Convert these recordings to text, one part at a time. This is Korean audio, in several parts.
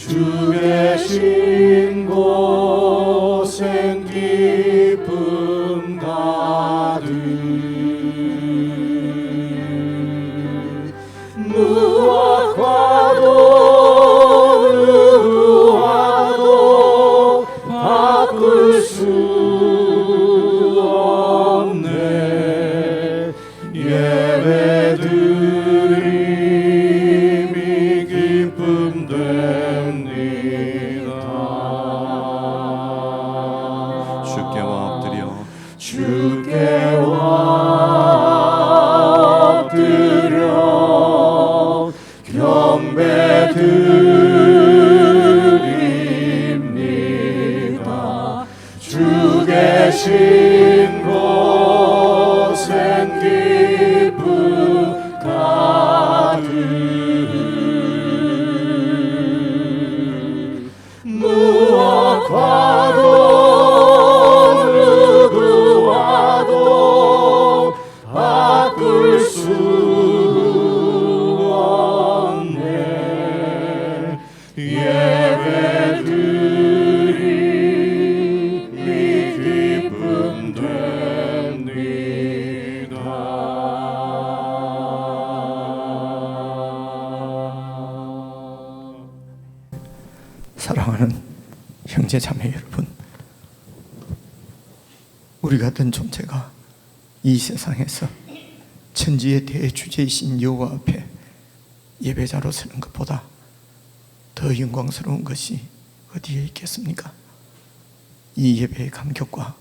주 계신 곳엔 기쁨 가득 누구와도 바꿀 수 없네. 예배드림이 기쁨 됩니다. 주께와 엎드려 경배드립니다. 주 계신 곳엔 기쁨 가득 무엇과도 누구와도 바꿀 수 없네. 예배드림이 기쁨 됩니다. 사랑하는 형제 자매 여러분, 우리 같은 존재가 이 세상에서 천지의 대주제이신 여호와 앞에 예배자로 서는 것보다 더 영광스러운 것이 어디에 있겠습니까? 이 예배의 감격과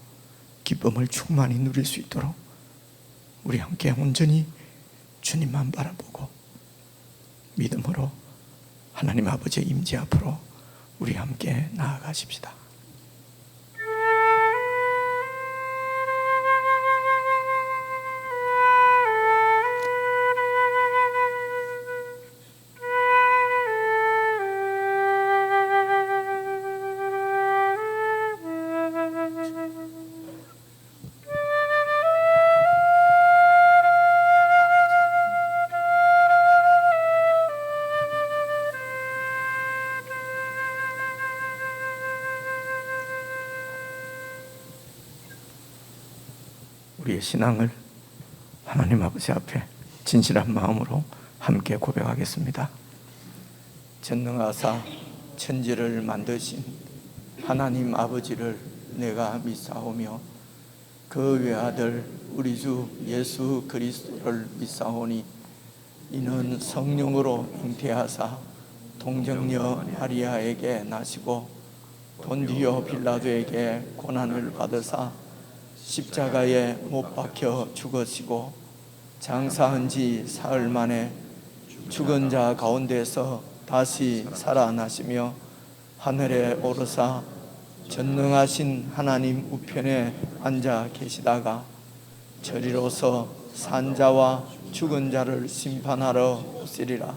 기쁨을 충만히 누릴 수 있도록 우리 함께 온전히 주님만 바라보고 믿음으로 하나님 아버지의 임재 앞으로 우리 함께 나아가십시다. 우리의 신앙을 하나님 아버지 앞에 진실한 마음으로 함께 고백하겠습니다. 전능하사 천지를 만드신 하나님 아버지를 내가 믿사오며 그 외아들 우리 주 예수 그리스도를 믿사오니 이는 성령으로 잉태하사 동정녀 마리아에게 나시고 본디오 빌라도에게 고난을 받으사 십자가에 못 박혀 죽으시고 장사한 지 사흘 만에 죽은 자 가운데서 다시 살아나시며 하늘에 오르사 전능하신 하나님 우편에 앉아 계시다가 저리로서 산자와 죽은 자를 심판하러 오시리라.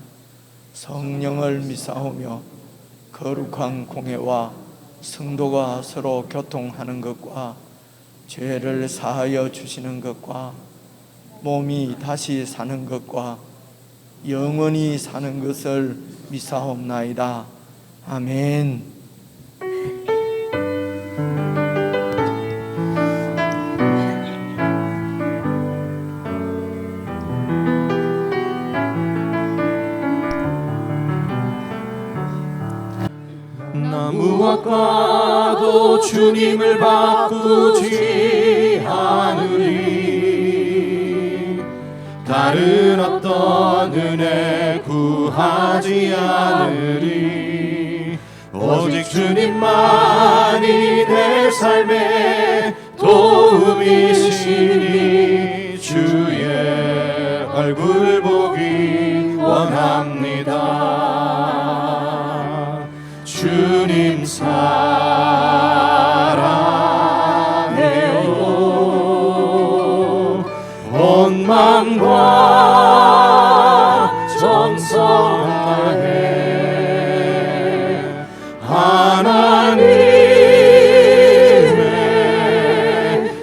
성령을 믿사오며 거룩한 공회와 성도가 서로 교통하는 것과 죄를 사하여 주시는 것과 몸이 다시 사는 것과 영원히 사는 것을 믿사옵나이다. 아멘. 무엇과도 주님을 바꾸지 않으리. 다른 어떤 은혜 구하지 않으리. 오직 주님만이 내 삶의 도움이시니 주의 얼굴 보기 원합니다. 주님 사랑해요. 온 마음과 정성 다해 하나님의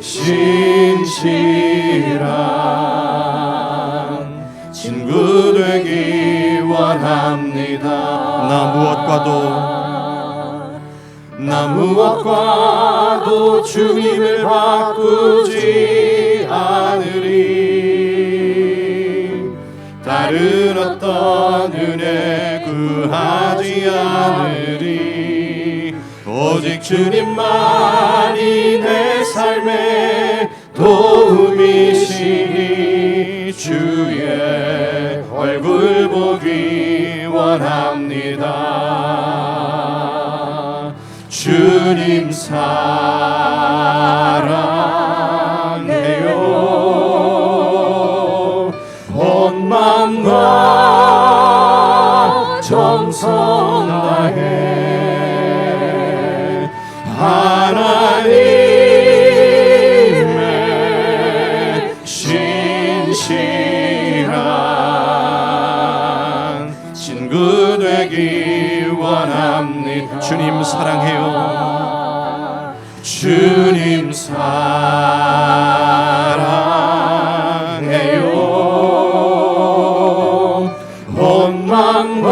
신실한 친구 되기 원합니다. 나 무엇과도 주님을 바꾸지 않으리. 다른 어떤 은혜 구하지 않으리. 오직 주님만이 내 삶의 도움이시니 주의 얼굴 보기 원합니다. 주님 사랑해요. 온 마음과 정성 다해 하나님의 신실한 친구 되기 원합니다. 주님 사랑해요. 주님 사랑해요. 온 마음과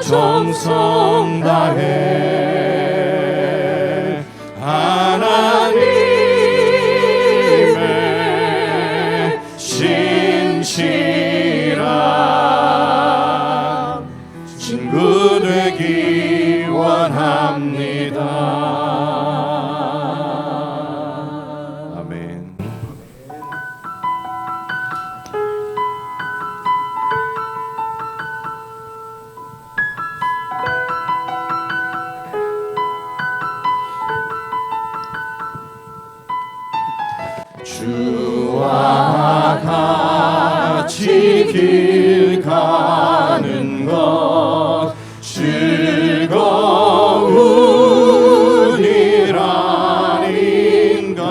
정성 다해 하나님의 신실한 친구 되기 원합니다. 아멘. 주와 같이 길 가는 것 즐거운 일 아닌가.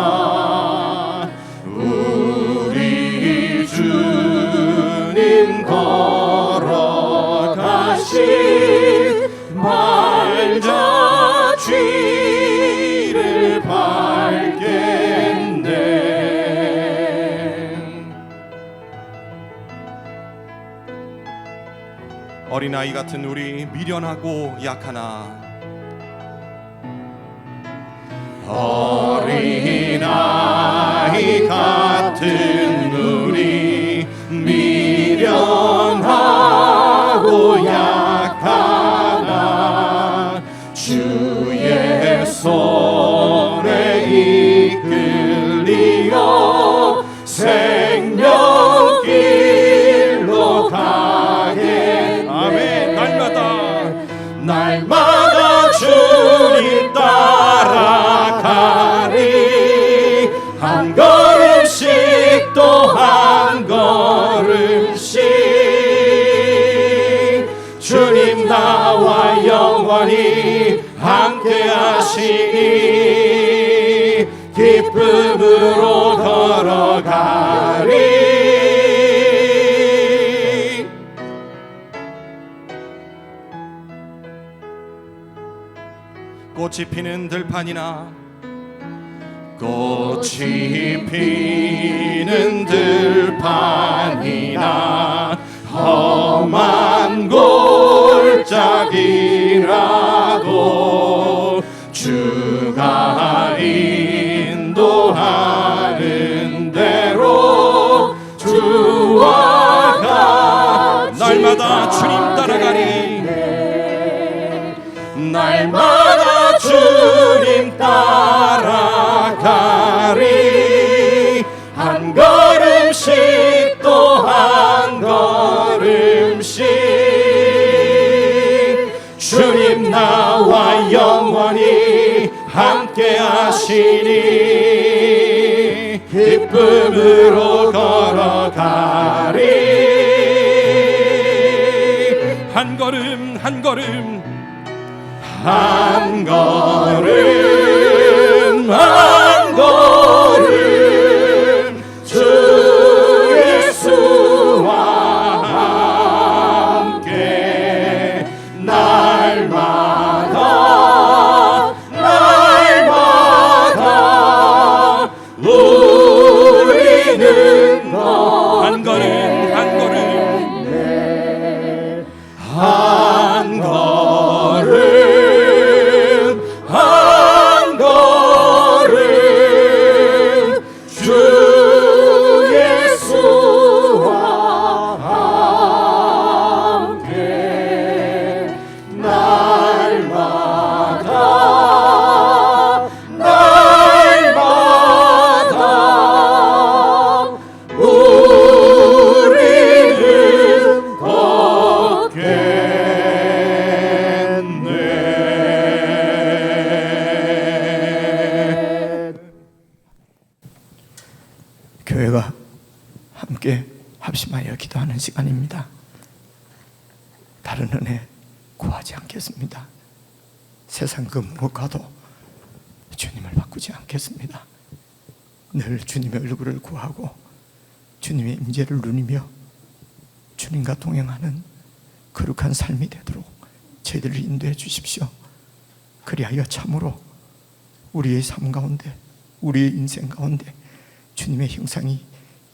우리 주님 걸어가신 발자취를 밟겠네. 어린아이 같은 우리 미련하고 약하나 어린아이 같은 우리 미련하고 약하나 주의 손에 이끌리어 생명길로 가게. 아멘. 날마다 주님 따라가리. 한 걸음씩 또 한 걸음씩 주님 나와 영원히 함께 하시니 기쁨으로 걸어가리. 꽃이 피는 들판이나 꽃이 피는 들판이나 험한 골짜기라도 주가 인도하는 대로 주와 같이 날마다 주님 따라가리. 날마다 주님 따라가리. 한 걸음씩 또 한 걸음씩 주님 나와 영원히 함께 하시니 기쁨으로 걸어가리. 한 걸음 한 걸음 한 걸음 한 걸음 주 예수와 함께 날마다 날마다 우리는 한 걸음 한 걸음 한 걸음 주 예수와 함께 날마다 우리는 걷겠네. 교회가 함께 합심하여 기도하는 시간입니다. 다른 은혜 구하지 않겠습니다. 세상 그 무엇과도 주님을 바꾸지 않겠습니다. 늘 주님의 얼굴을 구하고 주님의 임재를 누리며 주님과 동행하는 거룩한 삶이 되도록 저희들을 인도해 주십시오. 그리하여 참으로 우리의 삶 가운데, 우리의 인생 가운데 주님의 형상이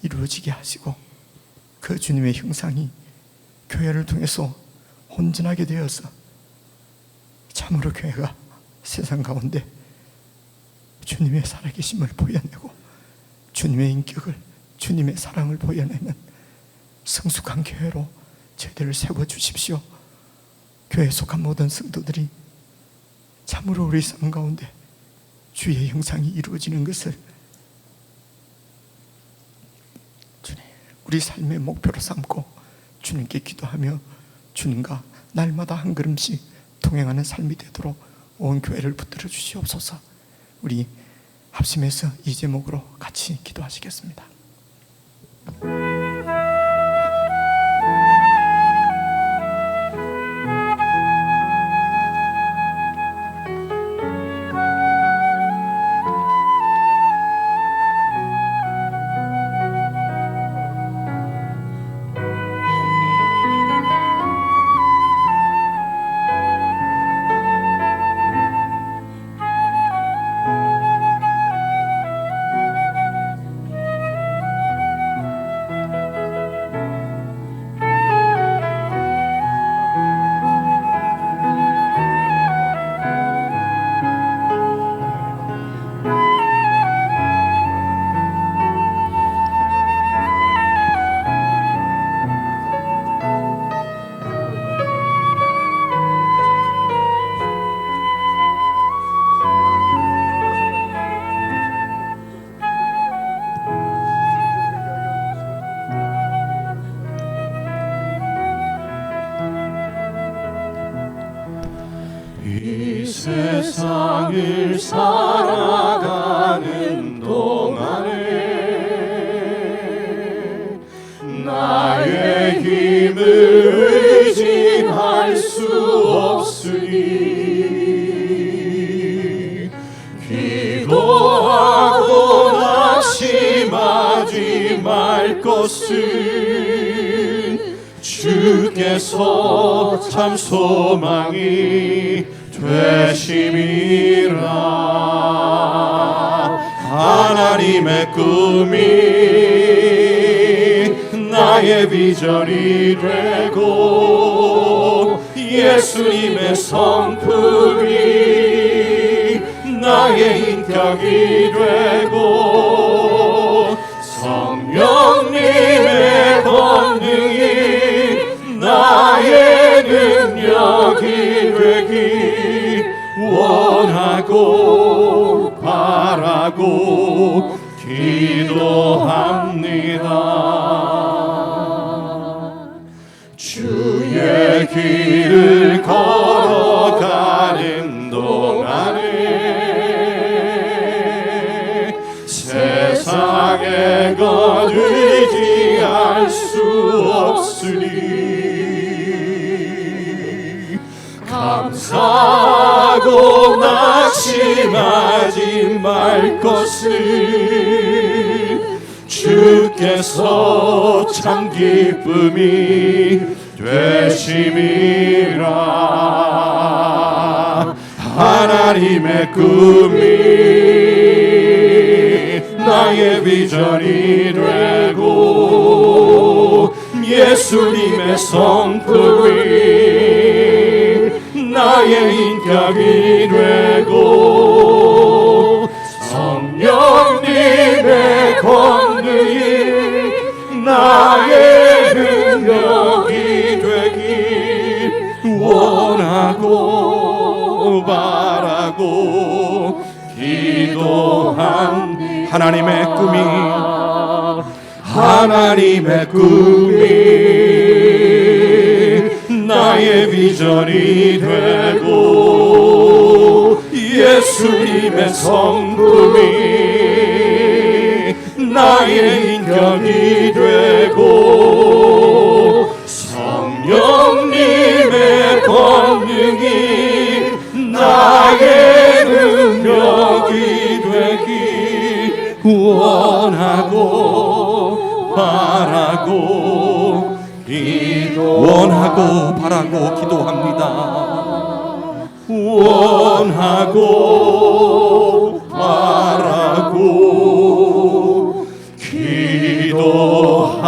이루어지게 하시고 그 주님의 형상이 교회를 통해서 온전하게 되어서 참으로 교회가 세상 가운데 주님의 살아계심을 보여내고 주님의 인격을, 주님의 사랑을 보여내는 성숙한 교회로 저희들을 세워주십시오. 교회에 속한 모든 성도들이 참으로 우리 삶 가운데 주의 형상이 이루어지는 것을 우리 삶의 목표로 삼고 주님께 기도하며 주님과 날마다 한 걸음씩 동행하는 삶이 되도록 온 교회를 붙들어 주시옵소서. 우리 합심해서 이 제목으로 같이 기도하시겠습니다. 이 세상을 살아가는 동안에 나의 힘을 의지할 수 없으니 기도하고 낙심하지 말 것은 주께서 참 소망이 되심이라. 하나님의 꿈이 나의 비전이 되고 예수님의 성품이 나의 인격이 되고 성령님의 권능이 나의 능력이 되기 원하고 바라고 기도합니다. 주의 길을 걸어가는 동안에 세상의 것 의지할 수 없으니 감사하고 낙심하지 말 것은 주께서 참 기쁨이 되심이라. 하나님의 꿈이 나의 비전이 되고 예수님의 성품이 나의 인격이 되고 성령님의 권능이 나의 능력이 되길 원하고 바라고 기도한 하나님의 꿈이 나의 비전이 되고 예수님의 성품이 나의 인격이 되고 성령님의 권능이 나의 능력이 되기 원하고 바라고 기도합니다. 원하고 바라고 기도합니다.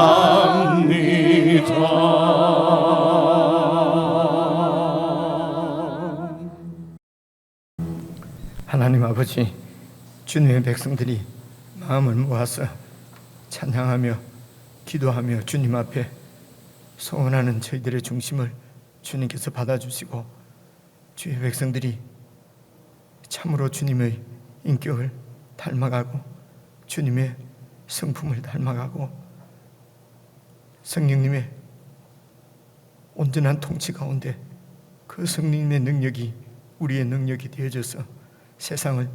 하나님 아버지, 주님의 백성들이 마음을 모아서 찬양하며 기도하며 주님 앞에 소원하는 저희들의 중심을 주님께서 받아주시고, 주의 백성들이 참으로 주님의 인격을 닮아가고 주님의 성품을 닮아가고 성령님의 온전한 통치 가운데 그 성령님의 능력이 우리의 능력이 되어져서 세상을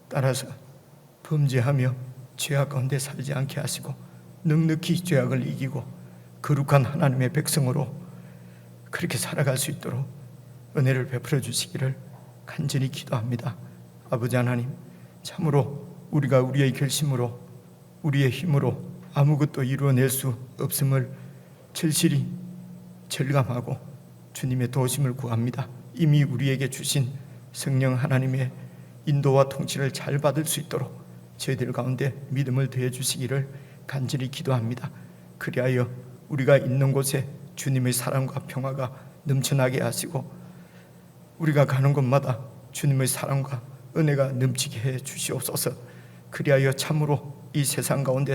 따라서 범죄하며 죄악 가운데 살지 않게 하시고 넉넉히 죄악을 이기고 거룩한 하나님의 백성으로 그렇게 살아갈 수 있도록 은혜를 베풀어 주시기를 간절히 기도합니다. 아버지 하나님, 참으로 우리가 우리의 결심으로 우리의 힘으로 아무것도 이루어낼 수 없음을 절실히 절감하고 주님의 도우심을 구합니다. 이미 우리에게 주신 성령 하나님의 인도와 통치를 잘 받을 수 있도록 저희들 가운데 믿음을 더해 주시기를 간절히 기도합니다. 그리하여 우리가 있는 곳에 주님의 사랑과 평화가 넘쳐나게 하시고 우리가 가는 곳마다 주님의 사랑과 은혜가 넘치게 해 주시옵소서. 그리하여 참으로 이 세상 가운데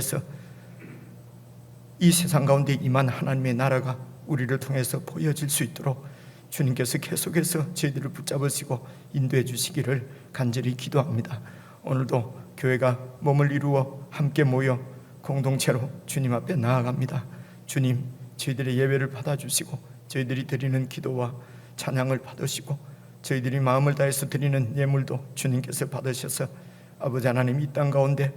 임한 하나님의 나라가 우리를 통해서 보여질 수 있도록 주님께서 계속해서 저희들을 붙잡으시고 인도해 주시기를 간절히 기도합니다. 오늘도 교회가 몸을 이루어 함께 모여 공동체로 주님 앞에 나아갑니다. 주님, 저희들의 예배를 받아주시고 저희들이 드리는 기도와 찬양을 받으시고 저희들이 마음을 다해서 드리는 예물도 주님께서 받으셔서 아버지 하나님, 이 땅 가운데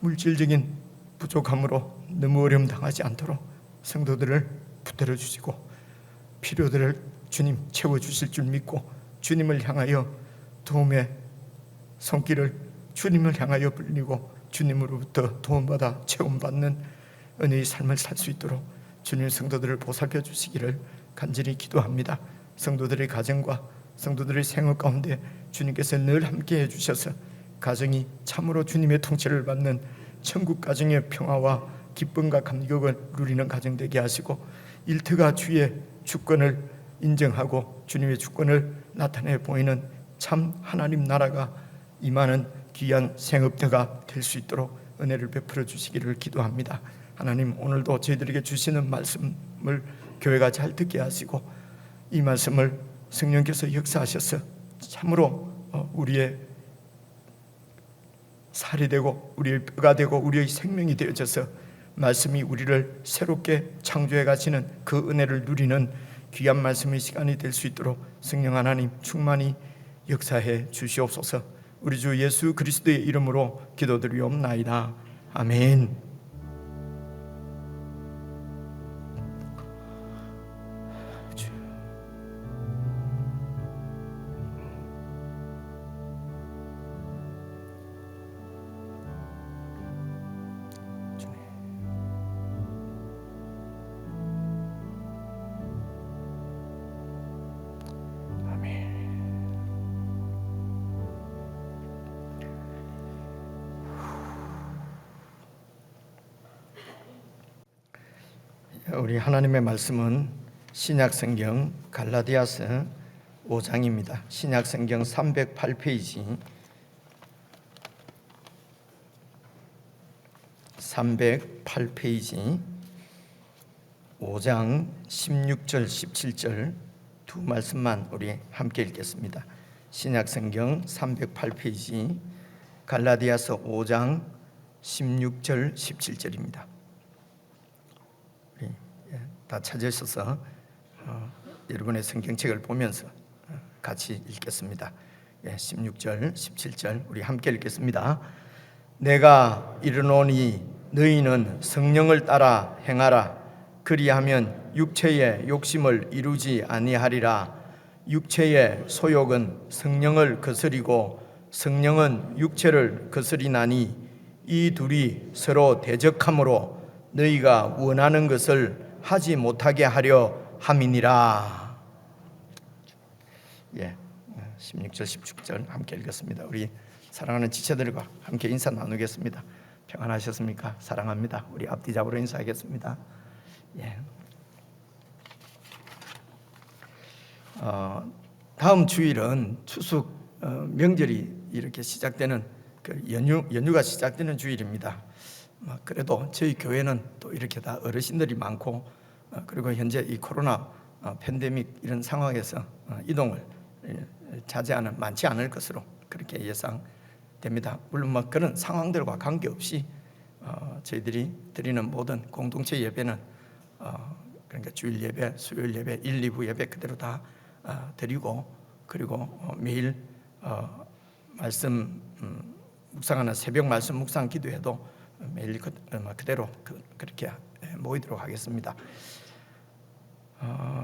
물질적인 부족함으로 너무 어려움 당하지 않도록 성도들을 붙들어 주시고 필요들을 주님 채워주실 줄 믿고 주님을 향하여 도움의 손길을 주님을 향하여 불리고 주님으로부터 도움받아 채움받는 은혜의 삶을 살 수 있도록 주님 성도들을 보살펴 주시기를 간절히 기도합니다. 성도들의 가정과 성도들의 생활 가운데 주님께서 늘 함께 해주셔서 가정이 참으로 주님의 통치를 받는 천국 가정의 평화와 기쁨과 감격을 누리는 가정 되게 하시고 일터가 주의 주권을 인정하고 주님의 주권을 나타내 보이는 참 하나님 나라가 임하는 귀한 생업터가 될 수 있도록 은혜를 베풀어 주시기를 기도합니다. 하나님, 오늘도 저희들에게 주시는 말씀을 교회가 잘 듣게 하시고 이 말씀을 성령께서 역사하셔서 참으로 우리의 살이 되고 우리의 뼈가 되고 우리의 생명이 되어져서 말씀이 우리를 새롭게 창조해 가시는 그 은혜를 누리는 귀한 말씀의 시간이 될 수 있도록 성령 하나님 충만히 역사해 주시옵소서. 우리 주 예수 그리스도의 이름으로 기도드리옵나이다. 아멘. 우리 하나님의 말씀은 신약 성경 갈라디아서 5장입니다. 신약성경 308페이지 308페이지 5장 16절 17절 두 말씀만 우리 함께 읽겠습니다. 신약성경 308페이지 갈라디아서 5장 16절 17절입니다. 우리 다 찾으셔서 여러분의 성경책을 보면서 같이 읽겠습니다. 16절 17절 우리 함께 읽겠습니다. 내가 이르노니 너희는 성령을 따라 행하라. 그리하면 육체의 욕심을 이루지 아니하리라. 육체의 소욕은 성령을 거스리고 성령은 육체를 거스리나니 이 둘이 서로 대적하므로 너희가 원하는 것을 하지 못하게 하려 함이니라. 16절 17절 함께 읽었습니다. 우리 사랑하는 지체들과 함께 인사 나누겠습니다. 평안하셨습니까? 사랑합니다. 우리 앞뒤 잡으러 인사하겠습니다. 다음 주일은 추석 명절이 이렇게 시작되는 그 연휴가 시작되는 주일입니다. 그래도 저희 교회는 또 이렇게 다 어르신들이 많고 그리고 현재 이 코로나 팬데믹 이런 상황에서 이동을 자제하는 많지 않을 것으로 그렇게 예상됩니다. 물론 그런 상황들과 관계없이 저희들이 드리는 모든 공동체 예배는 그러니까 주일 예배, 수요일 예배, 1, 2부 예배 그대로 다 드리고 그리고 매일 말씀 묵상하는 새벽 말씀 묵상 기도회도 매일 그대로 그렇게 모이도록 하겠습니다.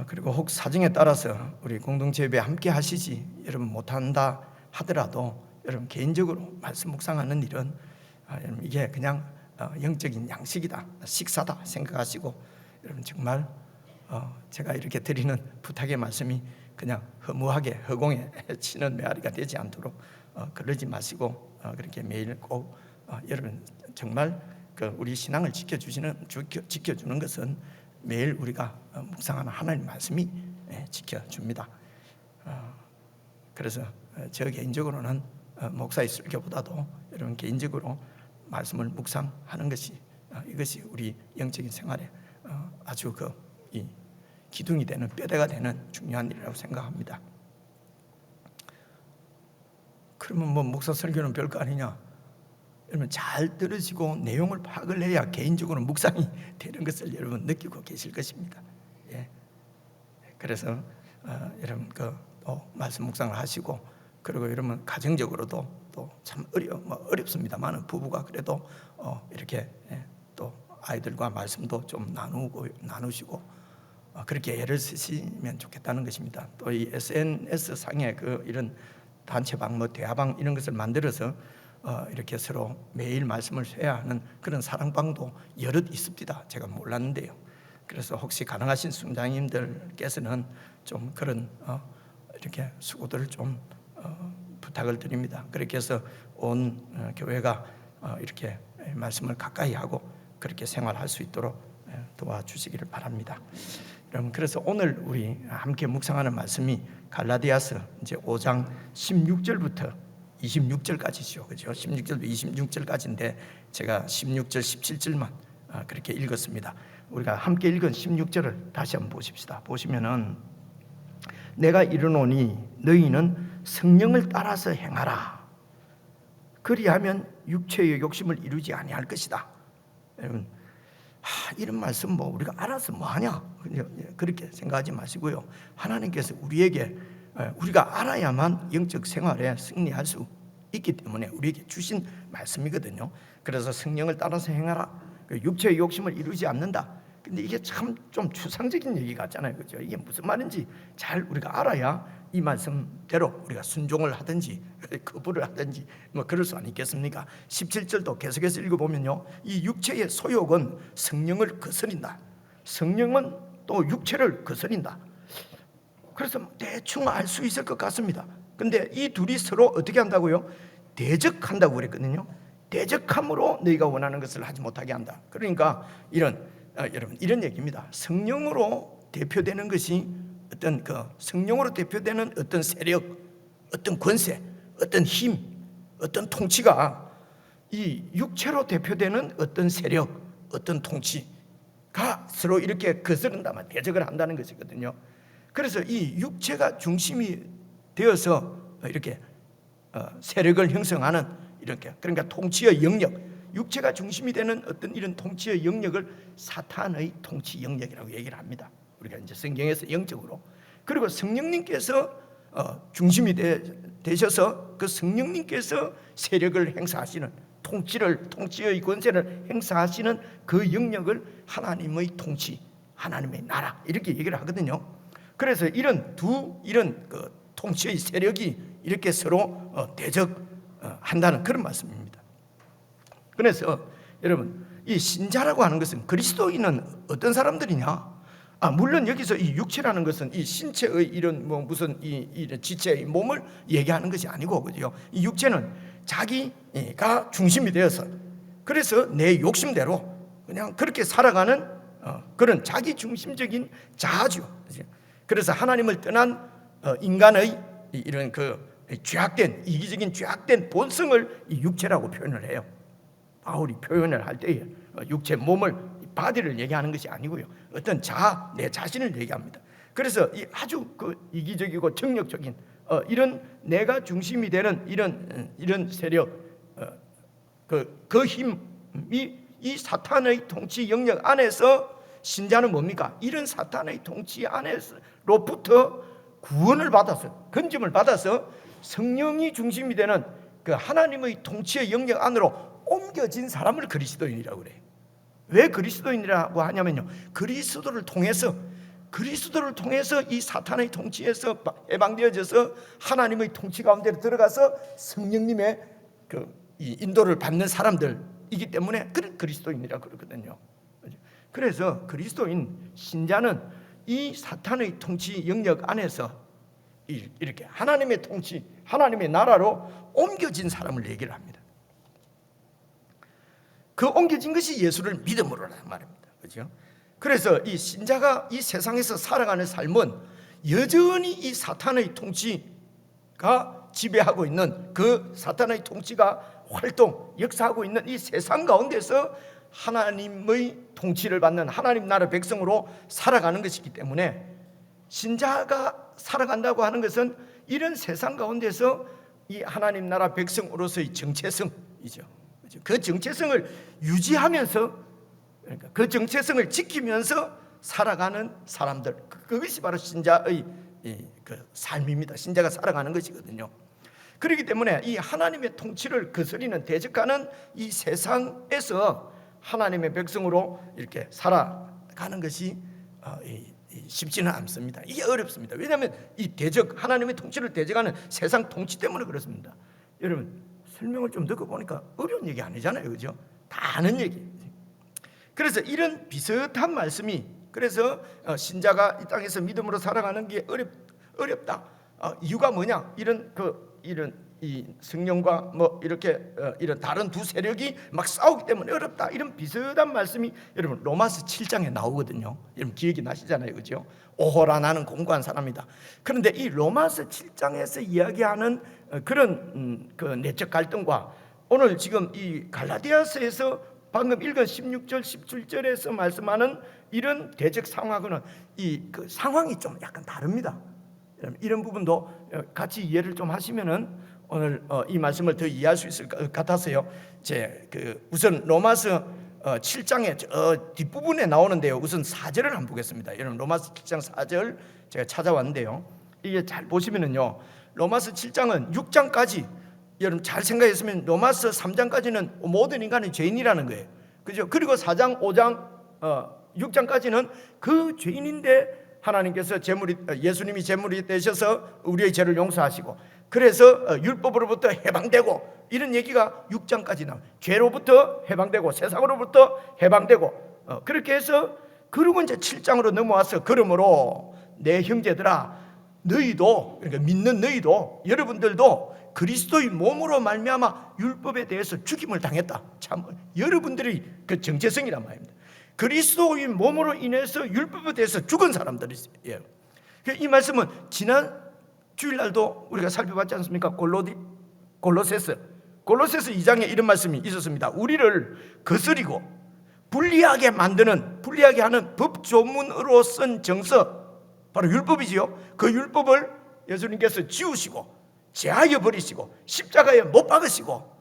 그리고 혹 사정에 따라서 우리 공동체 예배 함께 하시지 여러분 못한다 하더라도 여러분 개인적으로 말씀 묵상하는 일은 여러분 이게 그냥 영적인 양식이다, 식사다 생각하시고 여러분 정말 제가 이렇게 드리는 부탁의 말씀이 그냥 허무하게 허공에 치는 메아리가 되지 않도록 그러지 마시고 그렇게 매일 꼭 여러분 정말 그 우리 신앙을 지켜주는 것은 매일 우리가 묵상하는 하나님 말씀이 지켜줍니다. 그래서 저 개인적으로는 목사의 설교보다도 여러분 개인적으로 말씀을 묵상하는 것이 이것이 우리 영적인 생활에 아주 이 기둥이 되는 뼈대가 되는 중요한 일이라고 생각합니다. 그러면 목사 설교는 별거 아니냐? 여러분 잘 들으시고 내용을 파악을 해야 개인적으로 묵상이 되는 것을 여러분 느끼고 계실 것입니다. 그래서 여러분 말씀 묵상을 하시고 그리고 여러분 가정적으로도 또 참 어렵습니다만 부부가 그래도 이렇게 또 아이들과 말씀도 좀 나누시고 그렇게 애를 쓰시면 좋겠다는 것입니다. 또 이 SNS 상에 이런 단체방, 대화방 이런 것을 만들어서 이렇게 서로 매일 말씀을 해야 하는 그런 사랑방도 여럿 있습니다. 제가 몰랐는데요. 그래서 혹시 가능하신 순장님들께서는 좀 그런 이렇게 수고들을 좀 부탁을 드립니다. 그렇게 해서 온 교회가 이렇게 말씀을 가까이 하고 그렇게 생활할 수 있도록 도와주시기를 바랍니다. 여러분 그래서 오늘 우리 함께 묵상하는 말씀이 갈라디아서 이제 5장 16절부터 26절까지죠. 그죠? 16절부터 26절까지인데 제가 16절 17절만 그렇게 읽었습니다. 우리가 함께 읽은 16절을 다시 한번 보십시다. 보시면은 내가 이르노니 너희는 성령을 따라서 행하라. 그리하면 육체의 욕심을 이루지 아니할 것이다. 여러분 이런 말씀 우리가 알아서 하냐 그렇게 생각하지 마시고요. 하나님께서 우리가 알아야만 영적 생활에 승리할 수 있기 때문에 우리에게 주신 말씀이거든요. 그래서 성령을 따라서 행하라. 육체의 욕심을 이루지 않는다. 근데 이게 참 좀 추상적인 얘기 같잖아요. 그죠? 이게 무슨 말인지 잘 우리가 알아야 이 말씀대로 우리가 순종을 하든지 거부를 하든지 그럴 수 아니겠습니까? 17절도 계속해서 읽어보면요, 이 육체의 소욕은 성령을 거스린다. 성령은 또 육체를 거스린다. 그래서 대충 알 수 있을 것 같습니다. 근데 이 둘이 서로 어떻게 한다고요? 대적한다고 그랬거든요. 대적함으로 너희가 원하는 것을 하지 못하게 한다. 그러니까 여러분 이런 얘기입니다. 성령으로 대표되는 것이 어떤 그 성령으로 대표되는 어떤 세력, 어떤 권세, 어떤 힘, 어떤 통치가 이 육체로 대표되는 어떤 세력, 어떤 통치가 서로 이렇게 거스른다면 대적을 한다는 것이거든요. 그래서 이 육체가 중심이 되어서 이렇게 세력을 형성하는 이렇게, 그러니까 통치의 영역, 육체가 중심이 되는 어떤 이런 통치의 영역을 사탄의 통치 영역이라고 얘기를 합니다. 우리가 이제 성경에서 영적으로. 그리고 성령님께서 중심이 되셔서 그 성령님께서 세력을 행사하시는 통치의 권세를 행사하시는 그 영역을 하나님의 통치, 하나님의 나라 이렇게 얘기를 하거든요. 그래서 이런 그 통치의 세력이 이렇게 서로 대적한다는 그런 말씀입니다. 그래서 여러분, 이 신자라고 하는 것은 그리스도인은 어떤 사람들이냐? 물론 여기서 이 육체라는 것은 이 신체의 이런 무슨 이런 지체의 몸을 얘기하는 것이 아니고, 그죠? 이 육체는 자기가 중심이 되어서 그래서 내 욕심대로 그냥 그렇게 살아가는 그런 자기 중심적인 자아죠. 그래서 하나님을 떠난 인간의 이런 그 죄악된 이기적인 죄악된 본성을 이 육체라고 표현을 해요. 바울이 표현을 할 때에 육체 몸을 바디를 얘기하는 것이 아니고요, 어떤 자아, 내 자신을 얘기합니다. 그래서 이 아주 그 이기적이고 정력적인 이런 내가 중심이 되는 이런 세력, 그 힘이 이 사탄의 통치 영역 안에서 신자는 뭡니까? 이런 사탄의 통치 안에서로부터 구원을 받아서, 건짐을 받아서 성령이 중심이 되는 그 하나님의 통치의 영역 안으로 옮겨진 사람을 그리스도인이라고 그래요. 왜 그리스도인이라고 하냐면요, 그리스도를 통해서 이 사탄의 통치에서 해방되어져서 하나님의 통치 가운데 들어가서 성령님의 그 인도를 받는 사람들이기 때문에 그리스도인이라고 그러거든요. 그래서 그리스도인 신자는 이 사탄의 통치 영역 안에서 이렇게 하나님의 통치, 하나님의 나라로 옮겨진 사람을 얘기를 합니다. 그 옮겨진 것이 예수를 믿음으로라는 말입니다. 그렇죠? 그래서 이 신자가 이 세상에서 살아가는 삶은 여전히 이 사탄의 통치가 지배하고 있는, 그 사탄의 통치가 역사하고 있는 이 세상 가운데서 하나님의 통치를 받는 하나님 나라 백성으로 살아가는 것이기 때문에, 신자가 살아간다고 하는 것은 이런 세상 가운데서 이 하나님 나라 백성으로서의 정체성이죠. 그 정체성을 유지하면서, 그러니까 그 정체성을 지키면서 살아가는 사람들, 그것이 바로 신자의 그 삶입니다. 신자가 살아가는 것이거든요. 그렇기 때문에 이 하나님의 통치를 거스리는, 대적하는 이 세상에서 하나님의 백성으로 이렇게 살아가는 것이 쉽지는 않습니다. 이게 어렵습니다. 왜냐하면 이 하나님의 통치를 대적하는 세상 통치 때문에 그렇습니다. 여러분, 설명을 좀 듣고 보니까 어려운 얘기 아니잖아요, 그죠? 다 아는 얘기. 그래서 이런 비슷한 말씀이, 그래서 신자가 이 땅에서 믿음으로 살아가는 게 어렵다. 이유가 뭐냐? 이런 이 성령과 이렇게 이런 다른 두 세력이 막 싸우기 때문에 어렵다. 이런 비슷한 말씀이 여러분 로마서 7장에 나오거든요. 여러분 기억이 나시잖아요, 그죠? 오호라, 나는 공고한 사람이다. 그런데 이 로마서 7장에서 이야기하는 그런 그 내적 갈등과 오늘 지금 이 갈라디아서에서 방금 읽은 16절, 17절에서 말씀하는 이런 대적 상황은 그 상황이 좀 약간 다릅니다. 이런 부분도 같이 이해를 좀 하시면은 오늘 이 말씀을 더 이해할 수 있을 것 같아서요. 우선 로마서 7장의 뒷부분에 나오는데요. 우선 4절을 한번 보겠습니다. 여러분 로마서 7장 4절 제가 찾아왔는데요. 이게 잘 보시면은요, 로마서 7장은 6장까지, 여러분 잘 생각했으면 로마서 3장까지는 모든 인간이 죄인이라는 거예요, 그죠? 그리고 4장, 5장, 6장까지는 그 죄인인데 하나님께서 예수님이 제물이 되셔서 우리의 죄를 용서하시고, 그래서 율법으로부터 해방되고, 이런 얘기가 6장까지 나와요. 죄로부터 해방되고 세상으로부터 해방되고, 그렇게 해서 그리고 이제 7장으로 넘어와서, 그러므로 내 형제들아, 너희도, 그러니까 믿는 너희도, 여러분들도 그리스도의 몸으로 말미암아 율법에 대해서 죽임을 당했다. 참 여러분들이 그 정체성이란 말입니다. 그리스도의 몸으로 인해서 율법에 대해서 죽은 사람들이에요. 이 말씀은 지난 주일날도 우리가 살펴봤지 않습니까? 골로새서 2장에 이런 말씀이 있었습니다. 우리를 거스리고 불리하게 하는 법조문으로 쓴 정서, 바로 율법이지요. 그 율법을 예수님께서 지우시고 제하여 버리시고 십자가에 못 박으시고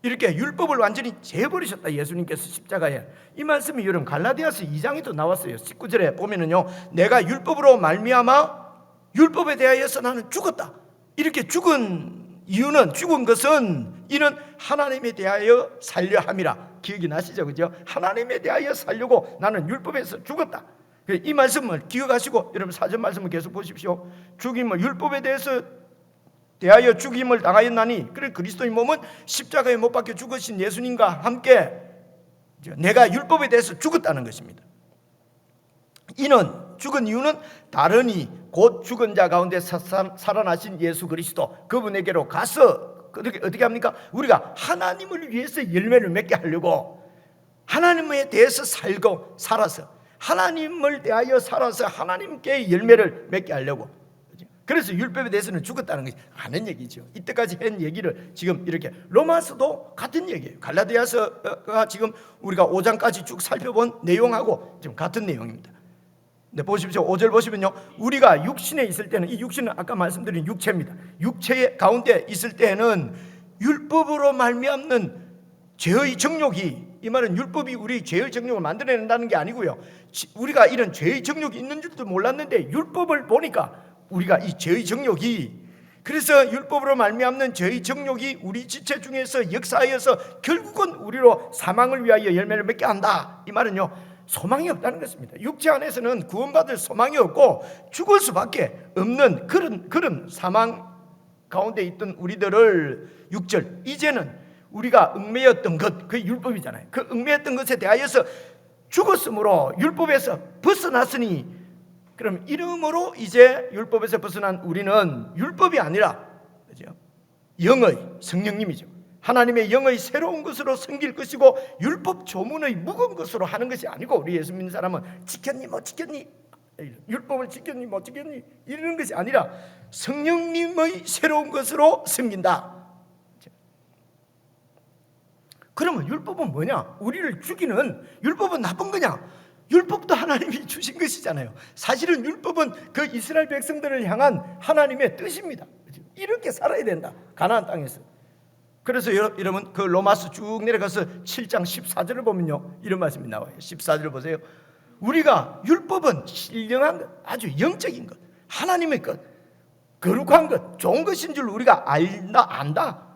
이렇게 율법을 완전히 제버리셨다. 예수님께서 십자가에. 이 말씀이 여러분 갈라디아서 2장에도 나왔어요. 19절에 보면은요, 내가 율법으로 말미암아 율법에 대하여서 나는 죽었다. 이렇게 죽은 것은 이는 하나님에 대하여 살려 함이라. 기억이 나시죠? 그죠? 하나님에 대하여 살려고 나는 율법에서 죽었다. 이 말씀을 기억하시고 여러분 사전 말씀을 계속 보십시오. 율법에 대하여 죽임을 당하였나니, 그래 그리스도의 몸은 십자가에 못 박혀 죽으신 예수님과 함께 내가 율법에 대해서 죽었다는 것입니다. 이는 죽은 이유는 다르니 곧 죽은 자 가운데 살아나신 예수 그리스도 그분에게로 가서 어떻게 합니까? 우리가 하나님을 위해서 열매를 맺게 하려고, 하나님에 대해서 살아서 하나님을 대하여 살아서 하나님께 열매를 맺게 하려고. 그래서 율법에 대해서는 죽었다는 것이 아는 얘기죠. 이때까지 한 얘기를 지금 이렇게, 로마서도 같은 얘기예요. 갈라디아서가 지금 우리가 5장까지 쭉 살펴본 내용하고 지금 같은 내용입니다. 네, 보십시오. 5절 보시면요, 우리가 육신에 있을 때는, 이 육신은 아까 말씀드린 육체입니다. 육체 가운데 있을 때는 율법으로 말미암는 죄의 정욕이, 이 말은 율법이 우리 죄의 정욕을 만들어낸다는 게 아니고요, 우리가 이런 죄의 정욕이 있는 줄도 몰랐는데 율법을 보니까 우리가 이 죄의 정욕이, 그래서 율법으로 말미암는 죄의 정욕이 우리 지체 중에서 역사하여서 결국은 우리로 사망을 위하여 열매를 맺게 한다. 이 말은요, 소망이 없다는 것입니다. 육체 안에서는 구원받을 소망이 없고 죽을 수밖에 없는 그런 사망 가운데 있던 우리들을 6절, 이제는 우리가 얽매였던 것, 그 율법이잖아요. 그 얽매였던 것에 대하여서 죽었으므로 율법에서 벗어났으니, 그럼 이름으로 이제 율법에서 벗어난 우리는 율법이 아니라, 그죠? 영의 성령님이죠. 하나님의 영의 새로운 것으로 섬길 것이고, 율법 조문의 묵은 것으로 하는 것이 아니고, 우리 예수 믿는 사람은 지켰니 못 지켰니, 율법을 지켰니 못 지켰니 이러는 것이 아니라 성령님의 새로운 것으로 섬긴다. 그러면 율법은 뭐냐? 우리를 죽이는, 율법은 나쁜 거냐? 율법도 하나님이 주신 것이잖아요. 사실은 율법은 그 이스라엘 백성들을 향한 하나님의 뜻입니다. 이렇게 살아야 된다, 가나안 땅에서. 그래서 여러분 그 로마서 쭉 내려가서 7장 14절을 보면요, 이런 말씀이 나와요. 14절 보세요. 우리가 율법은 신령한 것, 아주 영적인 것, 하나님의 것, 거룩한 것, 좋은 것인 줄 우리가 안다.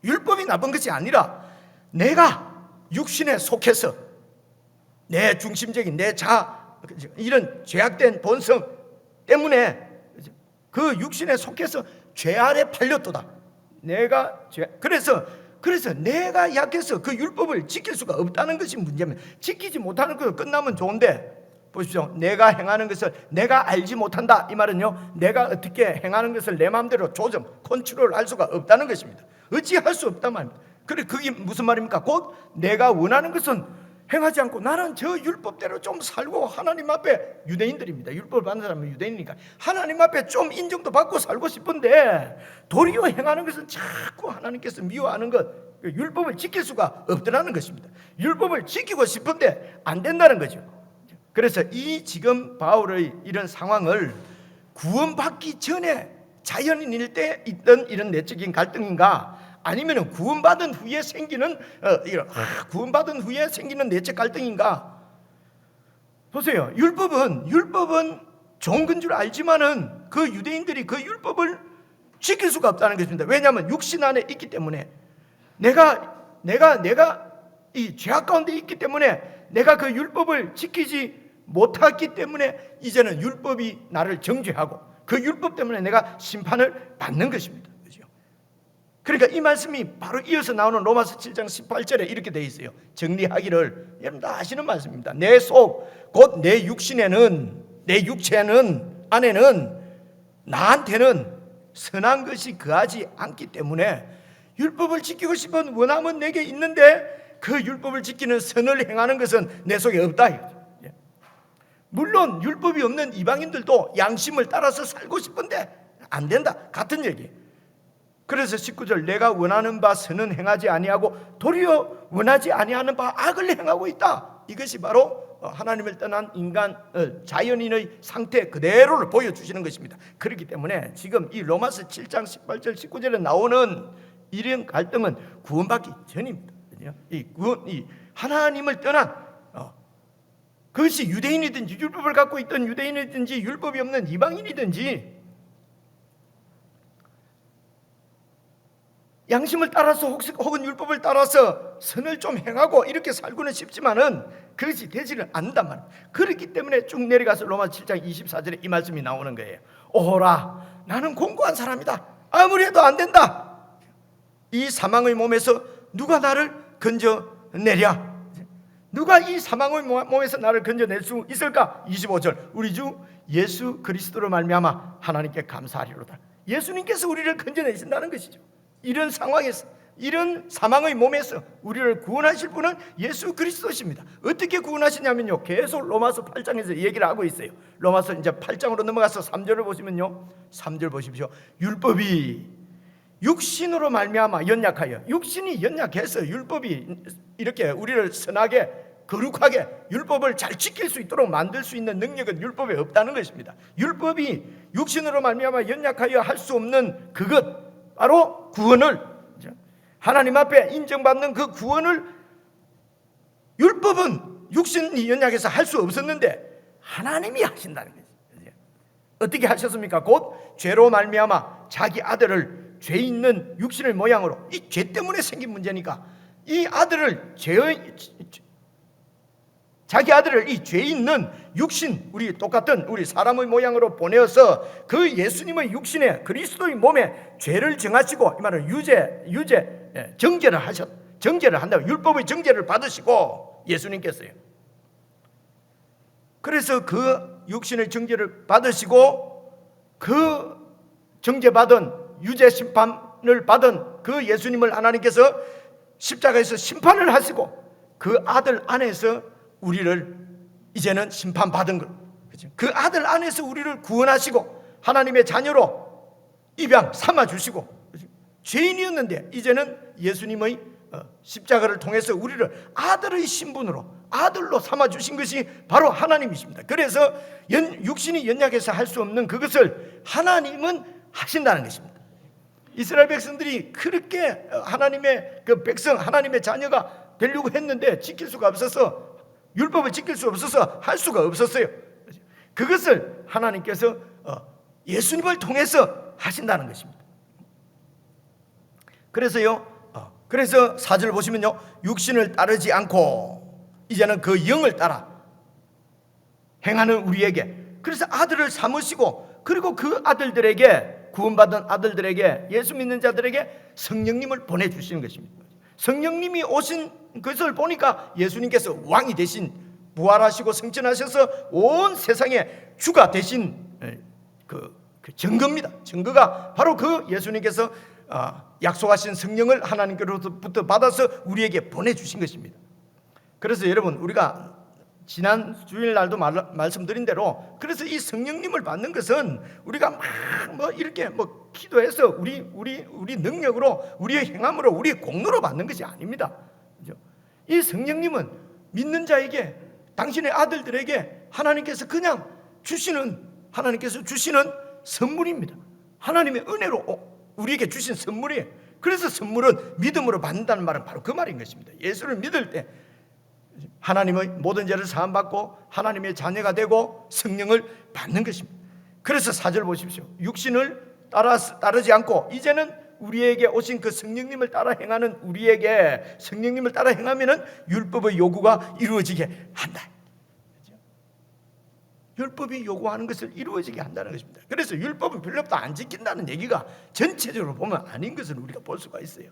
율법이 나쁜 것이 아니라 내가 육신에 속해서 내 중심적인 내 이런 죄악된 본성 때문에 그 육신에 속해서 죄 아래 팔렸도다. 그래서 내가 약해서 그 율법을 지킬 수가 없다는 것이 문제입니다. 지키지 못하는 것을 끝나면 좋은데, 보십시오. 내가 행하는 것을 내가 알지 못한다. 이 말은요, 내가 어떻게 행하는 것을 내 마음대로 컨트롤할 수가 없다는 것입니다. 어찌할 수 없단 말입니다. 그게 무슨 말입니까? 곧 내가 원하는 것은 행하지 않고 나는 저 율법대로 좀 살고, 하나님 앞에, 유대인들입니다. 율법을 받는 사람은 유대인이니까 하나님 앞에 좀 인정도 받고 살고 싶은데, 도리어 행하는 것은 자꾸 하나님께서 미워하는 것, 율법을 지킬 수가 없더라는 것입니다. 율법을 지키고 싶은데 안 된다는 거죠. 그래서 이 지금 바울의 이런 상황을 구원받기 전에 자연인일 때 있던 이런 내적인 갈등인가, 아니면 구원받은 후에 생기는 내적 갈등인가? 보세요. 율법은 좋은 건 줄 알지만은 그 유대인들이 그 율법을 지킬 수가 없다는 것입니다. 왜냐하면 육신 안에 있기 때문에, 내가 이 죄악 가운데 있기 때문에, 내가 그 율법을 지키지 못했기 때문에 이제는 율법이 나를 정죄하고 그 율법 때문에 내가 심판을 받는 것입니다. 그러니까 이 말씀이 바로 이어서 나오는 로마서 7장 18절에 이렇게 되어 있어요. 정리하기를, 여러분 다 아시는 말씀입니다. 내 속, 곧 내 육체는 안에는 나한테는 선한 것이 거하지 않기 때문에, 율법을 지키고 싶은 원함은 내게 있는데 그 율법을 지키는 선을 행하는 것은 내 속에 없다. 물론 율법이 없는 이방인들도 양심을 따라서 살고 싶은데 안 된다, 같은 얘기. 그래서 19절, 내가 원하는 바 선은 행하지 아니하고 도리어 원하지 아니하는 바 악을 행하고 있다. 이것이 바로 하나님을 떠난 인간, 자연인의 상태 그대로를 보여주시는 것입니다. 그렇기 때문에 지금 이 로마서 7장 18절 19절에 나오는 이런 갈등은 구원받기 전입니다. 이 하나님을 떠난 그것이 유대인이든지 율법을 갖고 있던 유대인이든지 율법이 없는 이방인이든지 양심을 따라서 혹은 율법을 따라서 선을 좀 행하고 이렇게 살고는 싶지만은 그것이 되지를 않는단 말이에요. 그렇기 때문에 쭉 내려가서 로마서 7장 24절에 이 말씀이 나오는 거예요. 오호라, 나는 공고한 사람이다. 아무리 해도 안 된다. 이 사망의 몸에서 누가 나를 건져내랴? 누가 이 사망의 몸에서 나를 건져낼 수 있을까? 25절, 우리 주 예수 그리스도로 말미암아 하나님께 감사하리로다. 예수님께서 우리를 건져내신다는 것이죠. 이런 상황에서, 이런 사망의 몸에서 우리를 구원하실 분은 예수 그리스도십니다. 어떻게 구원하시냐면요, 계속 로마서 8장에서 얘기를 하고 있어요. 로마서 이제 8장으로 넘어가서 3절을 보시면요, 3절 보십시오. 율법이 육신으로 말미암아 연약하여, 육신이 연약해서 율법이 이렇게 우리를 선하게 거룩하게 율법을 잘 지킬 수 있도록 만들 수 있는 능력은 율법에 없다는 것입니다. 율법이 육신으로 말미암아 연약하여 할 수 없는 그것, 바로 구원을, 하나님 앞에 인정받는 그 구원을 율법은 육신이 연약해서 할 수 없었는데 하나님이 하신다는 거죠. 어떻게 하셨습니까? 곧 죄로 말미암아 자기 아들을 죄 있는 육신의 모양으로, 이 죄 때문에 생긴 문제니까 이 아들을 자기 아들을 이 죄 있는 육신, 우리 똑같은 우리 사람의 모양으로 보내어서 그 예수님의 육신에, 그리스도의 몸에 죄를 정하시고, 이 말은 정죄를 한다고, 율법의 정죄를 받으시고 예수님께서요. 그래서 그 육신의 정죄를 받으시고 그 정죄받은 유죄 심판을 받은 그 예수님을 하나님께서 십자가에서 심판을 하시고 그 아들 안에서 우리를 이제는 심판받은 것, 그 아들 안에서 우리를 구원하시고 하나님의 자녀로 입양 삼아주시고, 죄인이었는데 이제는 예수님의 십자가를 통해서 우리를 아들의 신분으로, 아들로 삼아주신 것이 바로 하나님이십니다. 그래서 육신이 연약해서 할 수 없는 그것을 하나님은 하신다는 것입니다. 이스라엘 백성들이 그렇게 하나님의 그 백성, 하나님의 자녀가 되려고 했는데 지킬 수가 없어서, 율법을 지킬 수 없어서 할 수가 없었어요. 그것을 하나님께서 예수님을 통해서 하신다는 것입니다. 그래서 4절 보시면요, 육신을 따르지 않고 이제는 그 영을 따라 행하는 우리에게, 그래서 아들을 삼으시고, 그리고 그 아들들에게, 구원받은 아들들에게, 예수 믿는 자들에게 성령님을 보내주시는 것입니다. 성령님이 오신 것을 보니까 예수님께서 왕이 되신, 부활하시고 승천하셔서 온 세상에 주가 되신 그 증거입니다. 증거가 바로 그 예수님께서 약속하신 성령을 하나님께로부터 받아서 우리에게 보내주신 것입니다. 그래서 여러분, 우리가 지난 주일날도 말씀드린 대로, 그래서 이 성령님을 받는 것은 우리가 이렇게 기도해서 우리 능력으로, 우리의 행함으로, 우리의 공로로 받는 것이 아닙니다. 그렇죠? 이 성령님은 믿는 자에게, 당신의 아들들에게 하나님께서 그냥 하나님께서 주시는 선물입니다. 하나님의 은혜로 우리에게 주신 선물이에요. 그래서 선물은 믿음으로 받는다는 말은 바로 그 말인 것입니다. 예수를 믿을 때 하나님의 모든 죄를 사함받고 하나님의 자녀가 되고 성령을 받는 것입니다. 그래서 4절 보십시오. 육신을 따르지 않고 이제는 우리에게 오신 그 성령님을 따라 행하는 우리에게, 성령님을 따라 행하면은 율법의 요구가 이루어지게 한다. 율법이 요구하는 것을 이루어지게 한다는 것입니다. 그래서 율법은 별로 안 지킨다는 얘기가 전체적으로 보면 아닌 것을 우리가 볼 수가 있어요.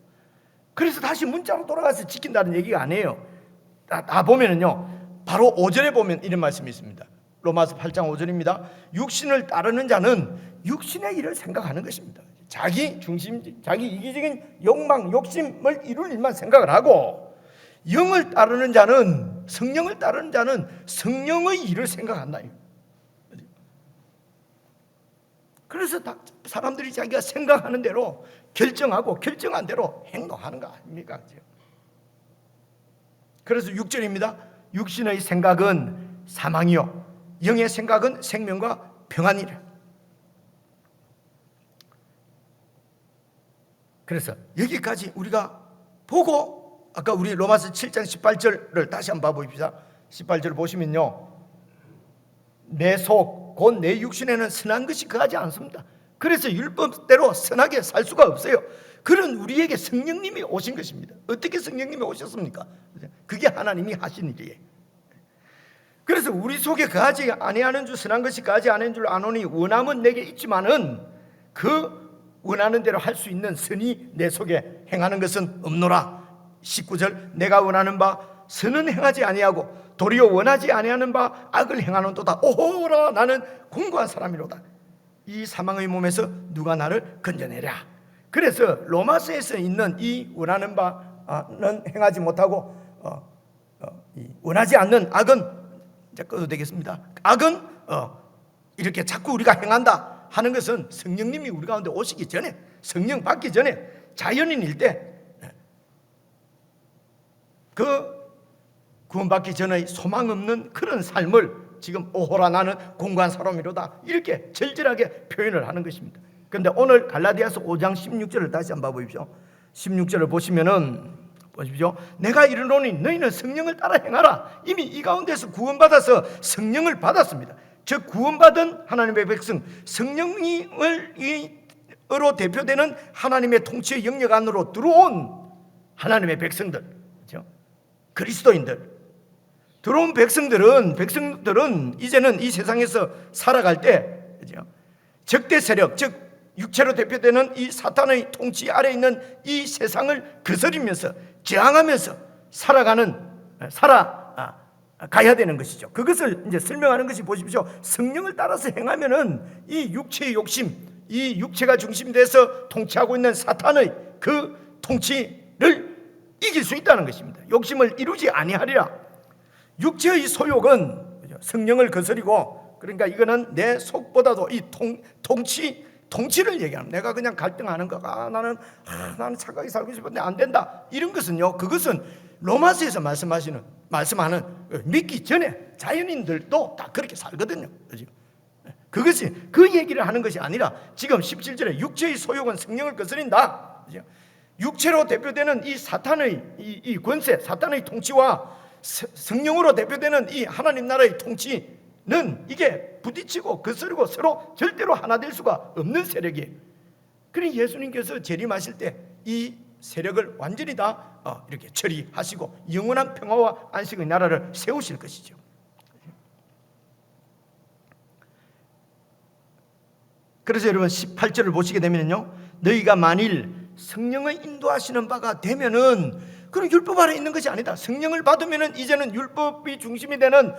그래서 다시 문자로 돌아가서 지킨다는 얘기가 아니에요. 다 보면은요, 바로 5절에 보면 이런 말씀이 있습니다. 로마서 8장 5절입니다. 육신을 따르는 자는 육신의 일을 생각하는 것입니다. 자기 중심적, 자기 이기적인 욕망, 욕심을 이룰 일만 생각을 하고, 영을 따르는 자는 성령을 따르는 자는 성령의 일을 생각한다. 그래서 사람들이 자기가 생각하는 대로 결정하고 결정한 대로 행동하는 거 아닙니까? 그래서 6절입니다. 육신의 생각은 사망이요 영의 생각은 생명과 평안이라. 그래서 여기까지 우리가 보고 아까 우리 로마서 7장 18절을 다시 한번 봐봅시다. 18절 보시면요, 내 속 곧 내 육신에는 선한 것이 거하지 않습니다. 그래서 율법대로 선하게 살 수가 없어요. 그런 우리에게 성령님이 오신 것입니다. 어떻게 성령님이 오셨습니까? 그게 하나님이 하신 일이에요. 그래서 우리 속에 거하지 아니하는 줄 선한 것이 거하지 않은 줄 아노니 원함은 내게 있지만은 그 원하는 대로 할 수 있는 선이 내 속에 행하는 것은 없노라. 19절 내가 원하는 바 선은 행하지 아니하고 도리어 원하지 아니하는 바 악을 행하는도다. 오호라 나는 공고한 사람이로다. 이 사망의 몸에서 누가 나를 건져내랴. 그래서 로마서에서 있는 이 원하는 바는 행하지 못하고 원하지 않는 악은 이제 꺼도 되겠습니다. 악은 이렇게 자꾸 우리가 행한다 하는 것은 성령님이 우리 가운데 오시기 전에, 성령 받기 전에 자연인일 때 그 구원받기 전의 소망 없는 그런 삶을 지금 오호라 나는 공고한 사람이로다 이렇게 절절하게 표현을 하는 것입니다. 그런데 오늘 갈라디아서 5장 16절을 다시 한번 봐보십시오. 16절을 보시면은 보십시오. 내가 이르노니 너희는 성령을 따라 행하라. 이미 이 가운데서 구원받아서 성령을 받았습니다. 즉 구원받은 하나님의 백성, 성령으로 대표되는 하나님의 통치의 영역 안으로 들어온 하나님의 백성들, 그렇죠? 그리스도인들, 들어온 백성들은 이제는 이 세상에서 살아갈 때, 그렇죠? 적대 세력, 즉 육체로 대표되는 이 사탄의 통치 아래 있는 이 세상을 거스리면서 저항하면서 살아가야 되는 것이죠. 그것을 이제 설명하는 것이 보십시오. 성령을 따라서 행하면은 이 육체의 욕심, 이 육체가 중심이 돼서 통치하고 있는 사탄의 그 통치를 이길 수 있다는 것입니다. 욕심을 이루지 아니하리라. 육체의 소욕은 성령을 거스리고, 그러니까 이거는 내 속보다도 이 통치를 얘기합니다. 내가 그냥 갈등하는 거가 나는 착하게 살고 싶은데 안 된다. 이런 것은요, 그것은 로마서에서 말씀하는 믿기 전에 자연인들도 다 그렇게 살거든요. 그것이 그 얘기를 하는 것이 아니라 지금 17절에 육체의 소욕은 성령을 거스린다. 육체로 대표되는 이 사탄의 이 권세, 사탄의 통치와 성령으로 대표되는 이 하나님 나라의 통치는 이게 부딪히고 거스르고 서로 절대로 하나 될 수가 없는 세력이에요. 그러니 예수님께서 재림하실 때 이 세력을 완전히 다 이렇게 처리하시고 영원한 평화와 안식의 나라를 세우실 것이죠. 그래서 여러분 18절을 보시게 되면요, 너희가 만일 성령의 인도하시는 바가 되면은 그럼 율법 아래 있는 것이 아니다. 성령을 받으면은 이제는 율법이 중심이 되는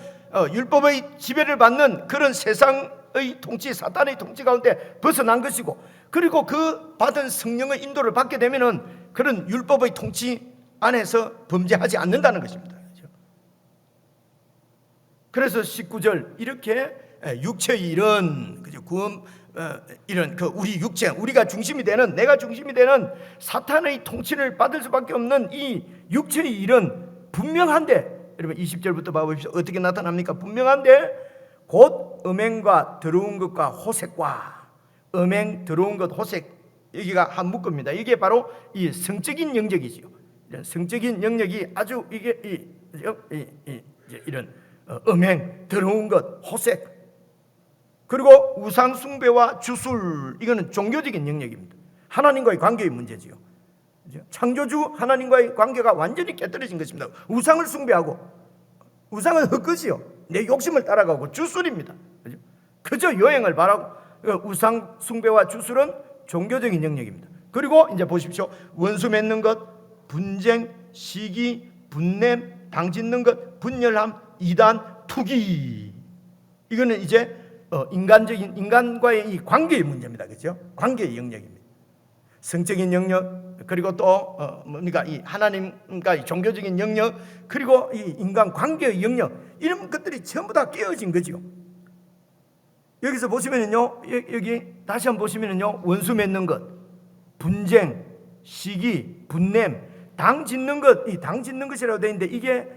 율법의 지배를 받는 그런 세상의 통치, 사탄의 통치 가운데 벗어난 것이고, 그리고 그 받은 성령의 인도를 받게 되면은 그런 율법의 통치 안에서 범죄하지 않는다는 것입니다. 그래서 19절 이렇게 육체의 일은 구원 이런 우리 육체, 우리가 중심이 되는, 내가 중심이 되는 사탄의 통치를 받을 수밖에 없는 이 육체의 일은 분명한데, 여러분 20절부터 봐보십시오. 어떻게 나타납니까? 분명한데 곧 음행과 더러운 것과 호색과, 음행, 더러운 것, 호색, 여기가 한 묶음입니다. 이게 바로 이 성적인 영역이지요. 이런 성적인 영역이 아주 이게 이런 음행, 더러운 것, 호색, 그리고 우상 숭배와 주술, 이거는 종교적인 영역입니다. 하나님과의 관계의 문제지요. 창조주 하나님과의 관계가 완전히 깨뜨려진 것입니다. 우상을 숭배하고, 우상은 헛것이요, 내 욕심을 따라가고, 주술입니다. 그저 여행을 바라고. 우상 숭배와 주술은 종교적인 영역입니다. 그리고 이제 보십시오. 원수 맺는 것, 분쟁, 시기, 분냄, 당짓는 것, 분열함, 이단, 투기, 이거는 이제 인간과의 이 관계의 문제입니다. 그렇죠? 관계의 영역입니다. 성적인 영역, 그리고 또 뭡니까 이 하나님과 이 종교적인 영역, 그리고 이 인간 관계의 영역, 이런 것들이 전부 다 깨어진 거죠. 여기서 보시면은요, 여기 다시 한번 보시면은요, 원수 맺는 것, 분쟁, 시기, 분냄, 당 짓는 것, 이 당 짓는 것이라고 되어 있는데, 이게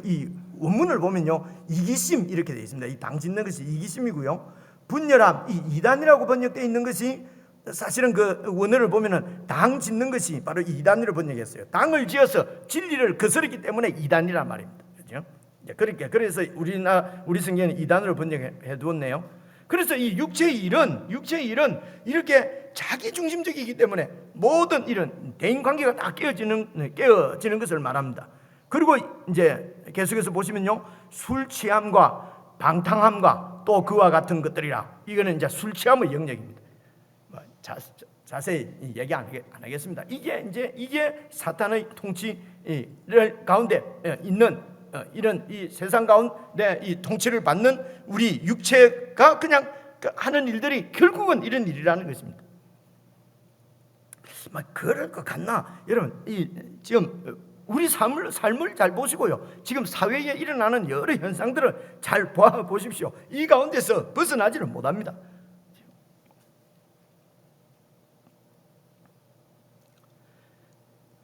이 원문을 보면요, 이기심 이렇게 되어 있습니다. 이 당 짓는 것이 이기심이고요. 분열함, 이 이단이라고 번역되어 있는 것이 사실은 그 원어를 보면은 당 짓는 것이 바로 이단으로 번역했어요. 당을 지어서 진리를 거스르기 때문에 이단이란 말입니다. 그렇죠? 그러니까 그래서 우리 성경은 이단으로 번역해 두었네요. 그래서 이 육체의 일은 이렇게 자기 중심적이기 때문에 모든 일은 대인 관계가 다 깨어지는 것을 말합니다. 그리고 이제 계속해서 보시면요, 술 취함과 방탕함과 또 그와 같은 것들이라, 이거는 이제 술 취함의 영역입니다. 자세히 얘기 안 하겠습니다. 이게 사탄의 통치를 가운데 있는 이런 이 세상 가운데 이 통치를 받는 우리 육체가 그냥 하는 일들이 결국은 이런 일이라는 것입니다. 그럴 것 같나? 여러분, 지금 우리 삶을 잘 보시고요, 지금 사회에 일어나는 여러 현상들을 잘 보십시오. 이 가운데서 벗어나지를 못합니다.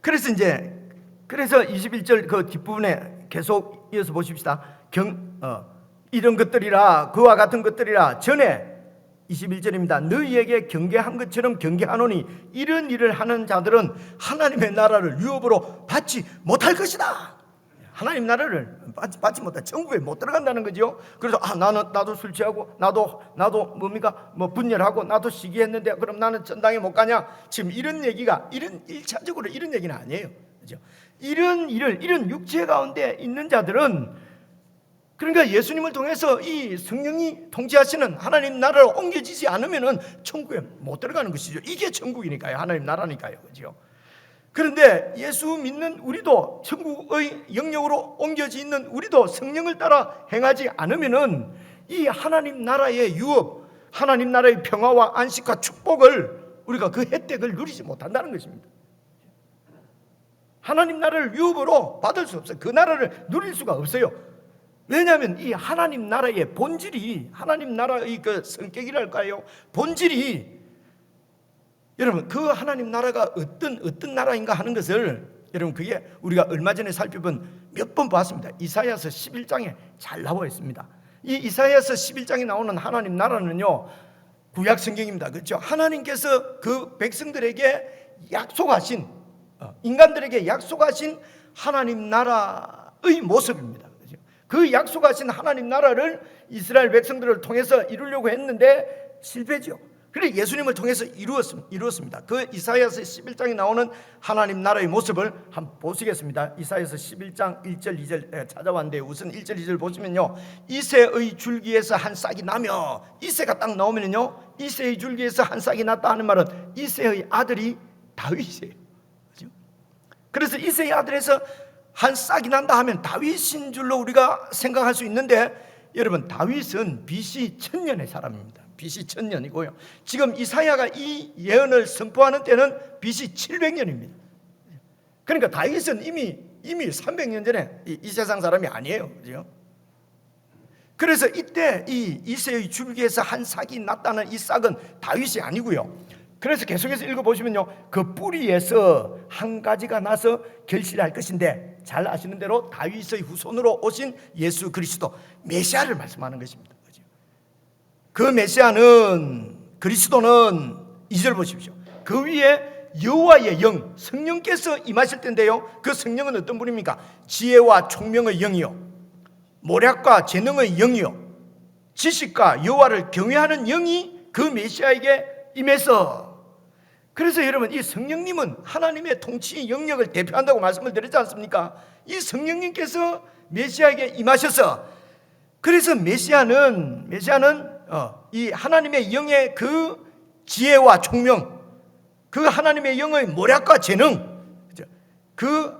그래서 21절 그 뒷부분에 계속 이어서 보십시다. 이런 것들이라, 그와 같은 것들이라 전에 21절입니다. 너희에게 경계한 것처럼 경계하노니 이런 일을 하는 자들은 하나님의 나라를 유업으로 받지 못할 것이다. 하나님 나라를 받지 못해, 천국에 못 들어간다는 거죠. 그래서 나도 술 취하고 나도 뭡니까 분열하고 나도 시기했는데 그럼 나는 전당에 못 가냐? 지금 이런 얘기가 이런 1차적으로 이런 얘기는 아니에요. 그죠? 이런 육체 가운데 있는 자들은, 그러니까 예수님을 통해서 이 성령이 통치하시는 하나님 나라로 옮겨지지 않으면은 천국에 못 들어가는 것이죠. 이게 천국이니까요. 하나님 나라니까요. 그죠? 그런데 예수 믿는 우리도, 천국의 영역으로 옮겨져 있는 우리도 성령을 따라 행하지 않으면은 이 하나님 나라의 유업, 하나님 나라의 평화와 안식과 축복을, 우리가 그 혜택을 누리지 못한다는 것입니다. 하나님 나라를 유업으로 받을 수 없어요. 그 나라를 누릴 수가 없어요. 왜냐하면 이 하나님 나라의 본질이, 하나님 나라의 그 성격이랄까요, 본질이, 여러분 그 하나님 나라가 어떤 나라인가 하는 것을, 여러분 그게 우리가 얼마 전에 살펴본 몇 번 봤습니다. 이사야서 11장에 잘 나와 있습니다. 이 이사야서 11장에 나오는 하나님 나라는요, 구약 성경입니다. 그렇죠? 하나님께서 그 백성들에게 약속하신, 인간들에게 약속하신 하나님 나라의 모습입니다. 그렇죠? 그 약속하신 하나님 나라를 이스라엘 백성들을 통해서 이루려고 했는데 실패죠. 그래 예수님을 통해서 이루었습니다. 그 이사야서 11장에 나오는 하나님 나라의 모습을 한번 보시겠습니다. 이사야서 11장 1절 2절 찾아왔는데, 우선 1절 2절 보시면요, 이새의 줄기에서 한 싹이 나며, 이새가 딱 나오면요, 이새의 줄기에서 한 싹이 났다 하는 말은 이새의 아들이 다윗이에요. 그렇죠? 그래서 이새의 아들에서 한 싹이 난다 하면 다윗인 줄로 우리가 생각할 수 있는데, 여러분 다윗은 BC 1000년의 사람입니다. BC 1000년이고요. 지금 이사야가 이 예언을 선포하는 때는 BC 700년입니다. 그러니까 다윗은 이미 300년 전에 이 세상 사람이 아니에요. 그죠? 그래서 이때 이 이새의 줄기에서 한 싹이 났다는 이 싹은 다윗이 아니고요. 그래서 계속해서 읽어보시면요, 그 뿌리에서 한 가지가 나서 결실할 것인데, 잘 아시는 대로 다윗의 후손으로 오신 예수 그리스도 메시아를 말씀하는 것입니다. 그 메시아는, 그리스도는 2절 보십시오. 그 위에 여호와의 영, 성령께서 임하실 텐데요, 그 성령은 어떤 분입니까? 지혜와 총명의 영이요, 모략과 재능의 영이요, 지식과 여호와를 경외하는 영이 그 메시아에게 임해서. 그래서 여러분, 이 성령님은 하나님의 통치 영역을 대표한다고 말씀을 드렸지 않습니까? 이 성령님께서 메시아에게 임하셔서, 그래서 메시아는 이 하나님의 영의 그 지혜와 총명, 그 하나님의 영의 모략과 재능, 그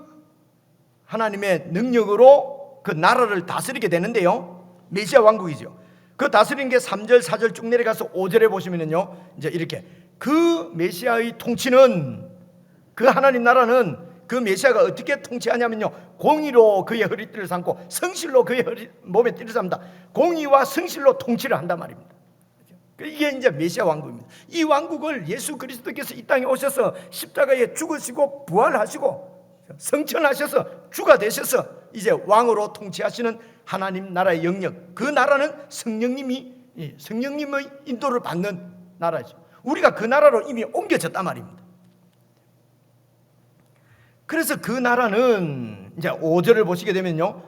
하나님의 능력으로 그 나라를 다스리게 되는데요, 메시아 왕국이죠. 그 다스리는 게 3절 4절 쭉 내려가서 5절에 보시면요, 이제 이렇게 그 메시아의 통치는 그 하나님 나라는 그 메시아가 어떻게 통치하냐면요, 공의로 그의 허리띠를 삼고 성실로 그의 몸에 띠를 삼다. 공의와 성실로 통치를 한단 말입니다. 이게 이제 메시아 왕국입니다. 이 왕국을 예수 그리스도께서 이 땅에 오셔서 십자가에 죽으시고 부활하시고 성천하셔서 주가 되셔서 이제 왕으로 통치하시는 하나님 나라의 영역, 그 나라는 성령님의 인도를 받는 나라죠. 우리가 그 나라로 이미 옮겨졌단 말입니다. 그래서 그 나라는 이제 5절을 보시게 되면요,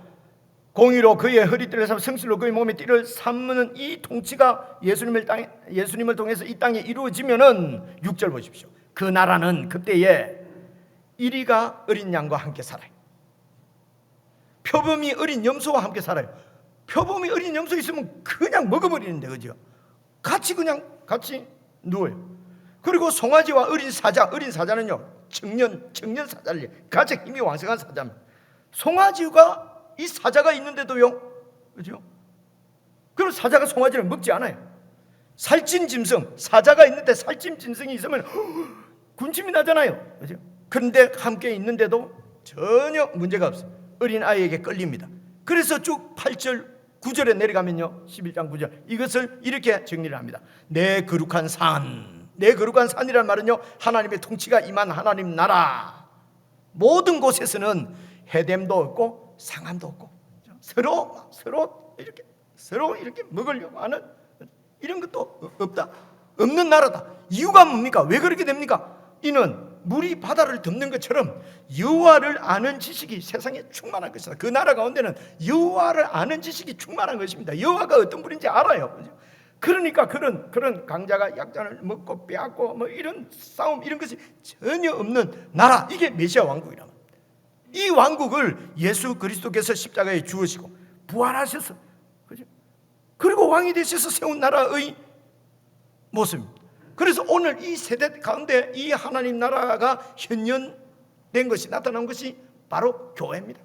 공의로 그의 허리띠를 삼고 성실로 그의 몸에 띠를 삼는 이 통치가 예수님을 통해서 이 땅에 이루어지면은 6절 보십시오. 그 나라는 그때에 이리가 어린 양과 함께 살아요. 표범이 어린 염소와 함께 살아요. 표범이 어린 염소 있으면 그냥 먹어버리는데, 그죠? 같이 누워요. 그리고 송아지와 어린 사자는요, 청년 사자를, 가장 힘이 왕성한 사자입니다. 송아지가 이 사자가 있는데도요, 그죠? 그럼 사자가 송아지를 먹지 않아요. 살찐 짐승, 사자가 있는데 살찐 짐승이 있으면 군침이 나잖아요, 그죠? 그런데 함께 있는데도 전혀 문제가 없어요. 어린 아이에게 끌립니다. 그래서 쭉 8절 9절에 내려가면요, 11장 9절 이것을 이렇게 정리를 합니다. 내 거룩한 산이란 말은요, 하나님의 통치가 임한 하나님 나라. 모든 곳에서는 해됨도 없고 상함도 없고 서로 이렇게 먹으려고 하는 이런 것도 없는 나라다. 이유가 뭡니까? 왜 그렇게 됩니까? 이는 물이 바다를 덮는 것처럼 여호와를 아는 지식이 세상에 충만한 것이다. 그 나라 가운데는 여호와를 아는 지식이 충만한 것입니다. 여호와가 어떤 분인지 알아요. 그러니까 그런 강자가 약자를 먹고 빼앗고 뭐 이런 싸움, 이런 것이 전혀 없는 나라, 이게 메시아 왕국이란 말입니다. 이 왕국을 예수 그리스도께서 십자가에 죽으시고 부활하셔서, 그죠? 그리고 왕이 되셔서 세운 나라의 모습입니다. 그래서 오늘 이 세대 가운데 이 하나님 나라가 현현된 것이, 나타난 것이 바로 교회입니다.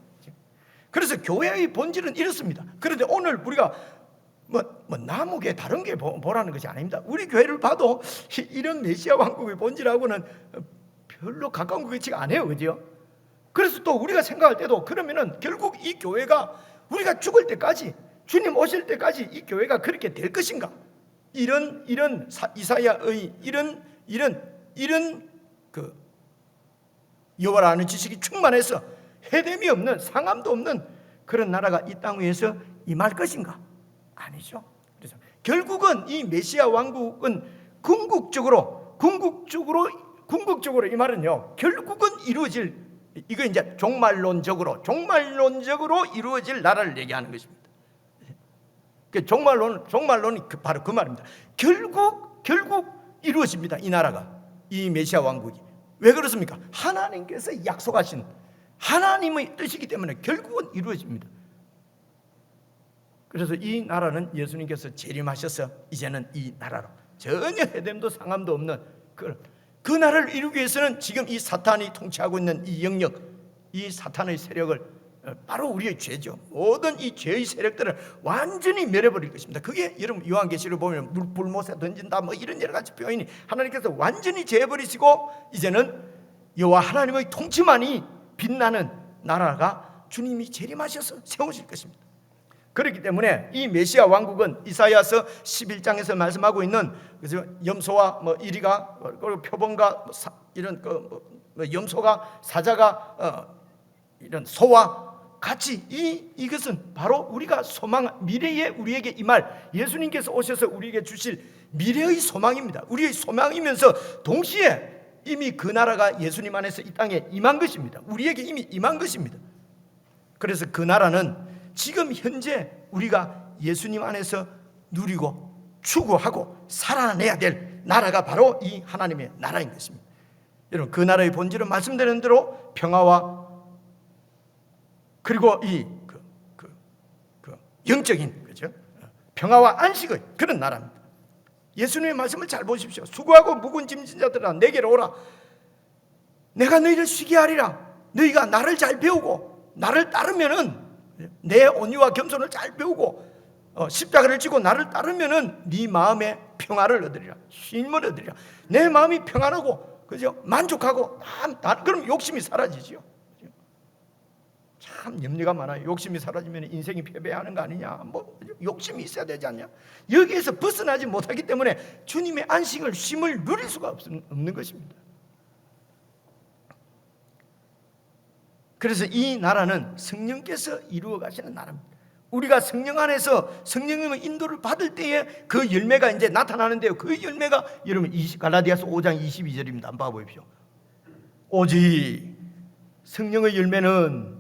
그래서 교회의 본질은 이렇습니다. 그런데 오늘 우리가 나무게 다른 게 보라는 것이 아닙니다. 우리 교회를 봐도 이런 메시아 왕국의 본질하고는 별로 가까운 것 같지가 않아요, 그죠? 그래서 또 우리가 생각할 때도, 그러면은 결국 이 교회가 우리가 죽을 때까지, 주님 오실 때까지 이 교회가 그렇게 될 것인가? 이런 이사야의 이런 그 여호와를 아는 지식이 충만해서 해됨이 없는, 상함도 없는 그런 나라가 이 땅 위에서 임할 것인가? 아니죠. 그래서 결국은 이 메시아 왕국은 궁극적으로 이 말은요, 결국은 이루어질, 이거 이제 종말론적으로 이루어질 나라를 얘기하는 것입니다. 종말론이 바로 그 말입니다. 결국 이루어집니다. 이 나라가, 이 메시아 왕국이. 왜 그렇습니까? 하나님께서 약속하신 하나님의 뜻이기 때문에 결국은 이루어집니다. 그래서 이 나라는 예수님께서 재림하셔서 이제는 이 나라로 전혀 해됨도 상함도 없는 그 나라를 이루기 위해서는 지금 이 사탄이 통치하고 있는 이 영역, 이 사탄의 세력을, 바로 우리의 죄죠. 모든 이 죄의 세력들을 완전히 멸해버릴 것입니다. 그게 여러분 요한계시를 보면 불못에 던진다 뭐 이런 여러 가지 표현이, 하나님께서 완전히 제해버리시고 이제는 여호와 하나님의 통치만이 빛나는 나라가 주님이 재림하셔서 세우실 것입니다. 그렇기 때문에 이 메시아 왕국은 이사야서 11장에서 말씀하고 있는, 그래서 염소와 이리가 그리고 표범과 이런 염소가, 사자가 이런 소와 같이 이것은 바로 우리가 미래에 우리에게 임할, 예수님께서 오셔서 우리에게 주실 미래의 소망입니다. 우리의 소망이면서 동시에 이미 그 나라가 예수님 안에서 이 땅에 임한 것입니다. 우리에게 이미 임한 것입니다. 그래서 그 나라는 지금 현재 우리가 예수님 안에서 누리고 추구하고 살아내야 될 나라가 바로 이 하나님의 나라인 것입니다. 여러분, 그 나라의 본질은 말씀드린 대로 평화와 그리고 이 영적인, 그죠? 평화와 안식의 그런 나라입니다. 예수님의 말씀을 잘 보십시오. 수고하고 무거운 짐진 자들아 내게로 오라. 내가 너희를 쉬게 하리라. 너희가 나를 잘 배우고 나를 따르면은, 내 온유와 겸손을 잘 배우고 십자가를 지고 나를 따르면은 네 마음에 평화를 얻으리라. 쉼을 얻으리라. 내 마음이 평안하고 그죠? 만족하고 그럼 욕심이 사라지죠. 참 염려가 많아요. 욕심이 사라지면 인생이 패배하는 거 아니냐, 뭐 욕심이 있어야 되지 않냐. 여기에서 벗어나지 못하기 때문에 주님의 안식을, 쉼을 누릴 수가 없는 것입니다. 그래서 이 나라는 성령께서 이루어 가시는 나라입니다. 우리가 성령 안에서 성령님의 인도를 받을 때에 그 열매가 이제 나타나는데요. 그 열매가 여러분 갈라디아서 5장 22절입니다. 한번 봐보십시오. 오직 성령의 열매는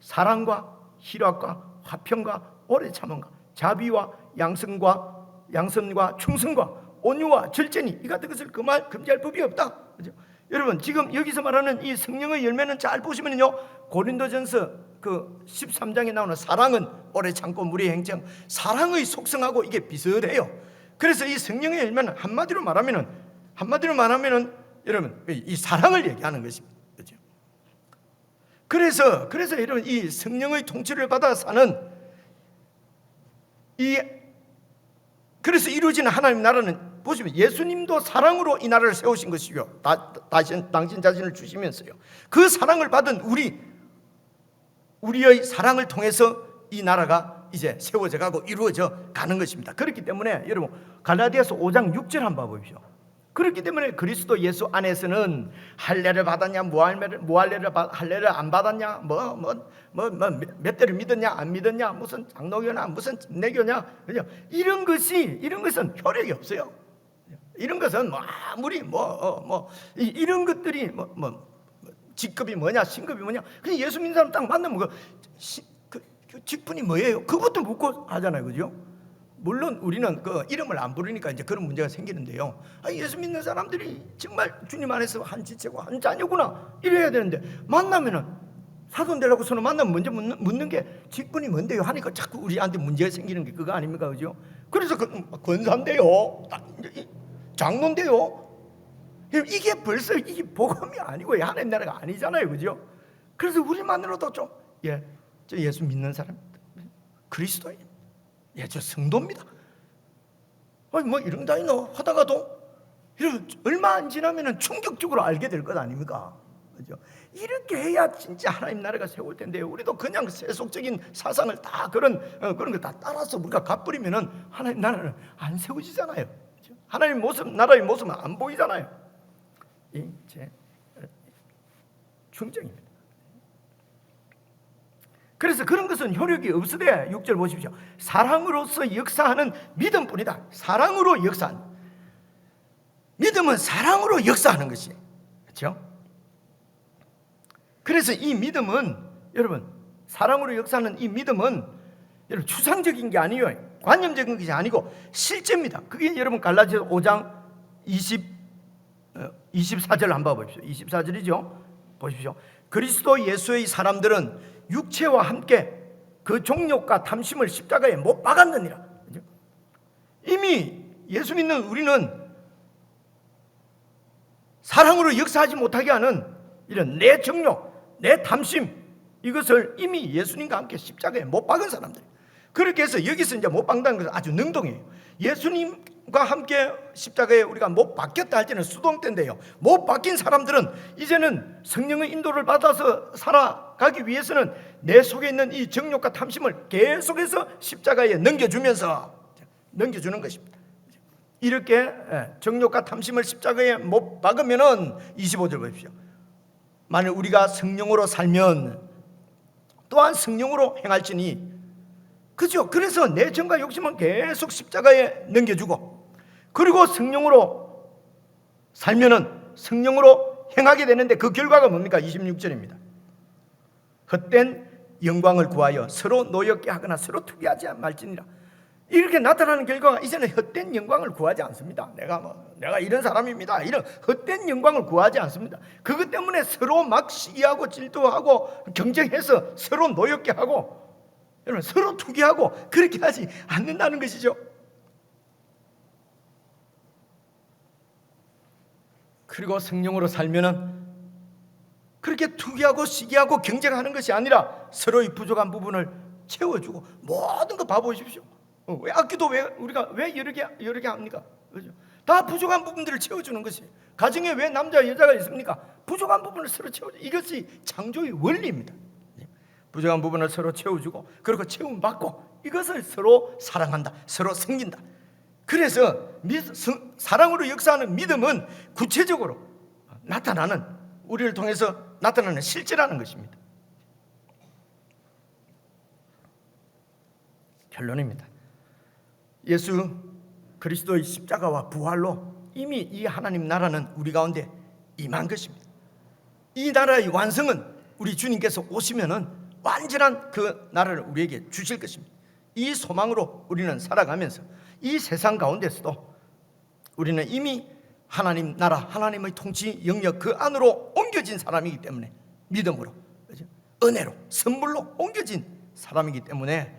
사랑과 희락과 화평과 오래 참음과 자비와 양선과 충성과 온유와 절제니 이 같은 것을 금지할 법이 없다. 그렇죠? 여러분 지금 여기서 말하는 이 성령의 열매는 잘 보시면요, 고린도전서 그 13장에 나오는 사랑은 오래 참고 무리의 행정, 사랑의 속성하고 이게 비슷해요. 그래서 이 성령의 열매는 한마디로 말하면은 여러분 이 사랑을 얘기하는 것입니다. 그렇죠? 그래서 여러분 이 성령의 통치를 받아 사는 그래서 이루어지는 하나님 나라는 보시면 예수님도 사랑으로 이 나라를 세우신 것이고요. 당신 자신을 주시면서요. 그 사랑을 받은 우리의 사랑을 통해서 이 나라가 이제 세워져 가고 이루어져 가는 것입니다. 그렇기 때문에 여러분 갈라디아서 5장 6절 한번 봐보십시오. 그렇기 때문에 그리스도 예수 안에서는 할례를 받았냐, 할례를 안 받았냐, 몇 대를 믿었냐, 안 믿었냐, 무슨 장로교냐, 무슨 내교냐, 그죠? 이런 것은 효력이 없어요. 이런 것은 아무리 이런 것들이 직급이 뭐냐, 신급이 뭐냐, 그냥 예수 믿는 사람 딱 만나면 그 직분이 뭐예요? 그것도 묻고 하잖아요, 그죠? 물론 우리는 그 이름을 안 부르니까 이제 그런 문제가 생기는데요. 예수 믿는 사람들이 정말 주님 안에서 한 지체고 한 자녀구나 이래야 되는데, 만나면은 사돈 되라고 서로 만나면 먼저 묻는 게 직분이 뭔데요 하니까 자꾸 우리한테 문제가 생기는 게 그거 아닙니까, 그죠? 그래서 권사인데요, 장로인데요. 이게 벌써 이게 복음이 아니고 하나님 나라가 아니잖아요, 그죠? 그래서 우리만으로도 좀 저 예수 믿는 사람, 그리스도인, 저 성도입니다. 뭐 이런 다이노 하다가도 얼마 안 지나면은 충격적으로 알게 될 것 아닙니까, 그죠? 이렇게 해야 진짜 하나님 나라가 세울 텐데요. 우리도 그냥 세속적인 사상을 다 그런 거 다 따라서 우리가 갚으리면은 하나님 나라는 안 세워지잖아요. 그죠? 하나님 모습, 나라의 모습은 안 보이잖아요. 제 충정입니다. 그래서 그런 것은 효력이 없으되 6절 보십시오. 사랑으로서 역사하는 믿음뿐이다. 사랑으로 역사하는, 믿음은 사랑으로 역사하는 것이에요. 그렇죠? 그래서 이 믿음은 여러분, 사랑으로 역사하는 이 믿음은 여러분 추상적인 게 아니에요. 관념적인 것이 아니고 실제입니다. 그게 여러분 갈라디아서 5장 24절 한번 보십시오. 24절이죠. 보십시오. 그리스도 예수의 사람들은 육체와 함께 그 정욕과 탐심을 십자가에 못 박았느니라. 이미 예수 믿는 우리는 사랑으로 역사하지 못하게 하는 이런 내 정욕, 내 탐심, 이것을 이미 예수님과 함께 십자가에 못 박은 사람들. 그렇게 해서 여기서 이제 못 박는다는 것은 아주 능동이에요. 예수님과 함께 십자가에 우리가 못 박혔다 할 때는 수동 때인데요, 못 박힌 사람들은 이제는 성령의 인도를 받아서 살아가기 위해서는 내 속에 있는 이 정욕과 탐심을 계속해서 십자가에 넘겨주는 것입니다. 이렇게 정욕과 탐심을 십자가에 못 박으면은 25절 보십시오. 만일 우리가 성령으로 살면 또한 성령으로 행할지니, 그죠? 그래서 내 정과 욕심은 계속 십자가에 넘겨주고, 그리고 성령으로 살면은 성령으로 행하게 되는데 그 결과가 뭡니까? 26절입니다. 헛된 영광을 구하여 서로 노엽게 하거나 서로 투기하지 말지니라. 이렇게 나타나는 결과가 이제는 헛된 영광을 구하지 않습니다. 내가 이런 사람입니다, 이런 헛된 영광을 구하지 않습니다. 그것 때문에 서로 막 시기하고 질투하고 경쟁해서 서로 노엽게 하고 여러분 서로 투기하고 그렇게 하지 않는다는 것이죠. 그리고 성령으로 살면은 그렇게 투기하고 시기하고 경쟁하는 것이 아니라 서로의 부족한 부분을 채워주고, 모든 거 봐보십시오. 왜 악기도 우리가 왜 여러 개 합니까? 그죠? 다 부족한 부분들을 채워주는 것이. 가정에 왜 남자와 여자가 있습니까? 부족한 부분을 서로 채워주고, 이것이 창조의 원리입니다. 부족한 부분을 서로 채워주고, 그리고 채움받고, 이것을 서로 사랑한다, 서로 섬긴다. 그래서 사랑으로 역사하는 믿음은 구체적으로 나타나는, 우리를 통해서 나타나는 실제라는 것입니다. 결론입니다. 예수 그리스도의 십자가와 부활로 이미 이 하나님 나라는 우리 가운데 임한 것입니다. 이 나라의 완성은 우리 주님께서 오시면은 완전한 그 나라를 우리에게 주실 것입니다. 이 소망으로 우리는 살아가면서 이 세상 가운데서도 우리는 이미 하나님 나라, 하나님의 통치 영역 그 안으로 옮겨진 사람이기 때문에, 믿음으로, 은혜로, 선물로 옮겨진 사람이기 때문에,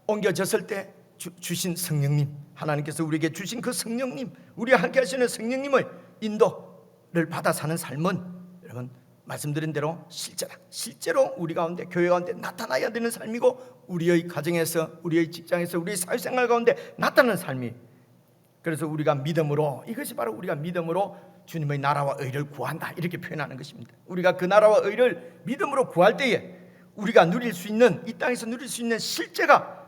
옮겨졌을 때 주신 성령님, 하나님께서 우리에게 주신 그 성령님, 우리와 함께 하시는 성령님의 인도를 받아 사는 삶은, 여러분 말씀드린 대로 실제로 우리 가운데, 교회 가운데 나타나야 되는 삶이고, 우리의 가정에서, 우리의 직장에서, 우리의 사회생활 가운데 나타나는 삶이. 그래서 우리가 믿음으로, 이것이 바로 우리가 믿음으로 주님의 나라와 의를 구한다, 이렇게 표현하는 것입니다. 우리가 그 나라와 의를 믿음으로 구할 때에 우리가 누릴 수 있는, 이 땅에서 누릴 수 있는 실제가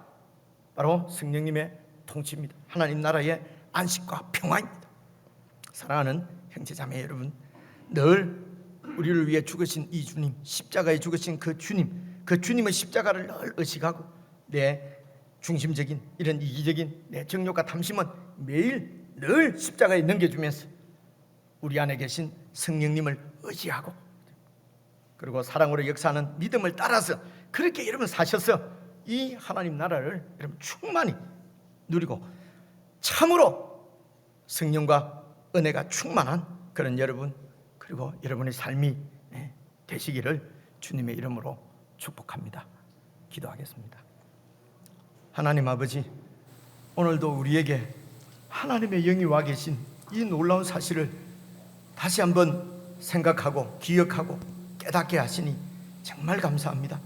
바로 성령님의 통치입니다. 하나님 나라의 안식과 평화입니다. 사랑하는 형제자매 여러분, 늘 우리를 위해 죽으신 이 주님, 십자가에 죽으신 그 주님, 그 주님의 십자가를 늘 의식하고, 내 중심적인 이런 이기적인 내 정욕과 탐심은 매일 늘 십자가에 넘겨주면서 우리 안에 계신 성령님을 의지하고, 그리고 사랑으로 역사하는 믿음을 따라서 그렇게 여러분 사셔서 이 하나님 나라를 여러분 충만히 누리고, 참으로 성령과 은혜가 충만한 그런 여러분, 그리고 여러분의 삶이 되시기를 주님의 이름으로 축복합니다. 기도하겠습니다. 하나님 아버지, 오늘도 우리에게 하나님의 영이 와 계신 이 놀라운 사실을 다시 한번 생각하고 기억하고 깨닫게 하시니 정말 감사합니다.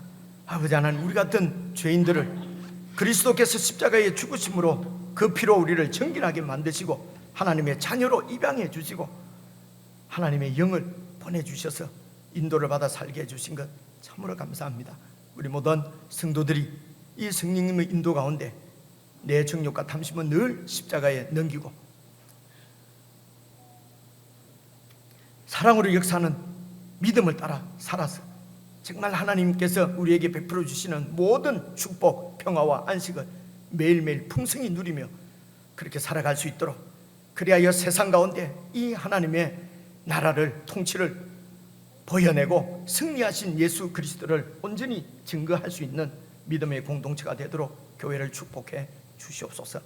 아버지 하나님, 우리 같은 죄인들을 그리스도께서 십자가에 죽으심으로 그 피로 우리를 정결하게 만드시고 하나님의 자녀로 입양해 주시고 하나님의 영을 보내주셔서 인도를 받아 살게 해주신 것 참으로 감사합니다. 우리 모든 성도들이 이 성령님의 인도 가운데 내 정욕과 탐심은 늘 십자가에 넘기고 사랑으로 역사하는 믿음을 따라 살아서 정말 하나님께서 우리에게 베풀어 주시는 모든 축복, 평화와 안식을 매일매일 풍성히 누리며 그렇게 살아갈 수 있도록, 그리하여 세상 가운데 이 하나님의 나라를, 통치를 보여내고 승리하신 예수 그리스도를 온전히 증거할 수 있는 믿음의 공동체가 되도록 교회를 축복해 주시옵소서.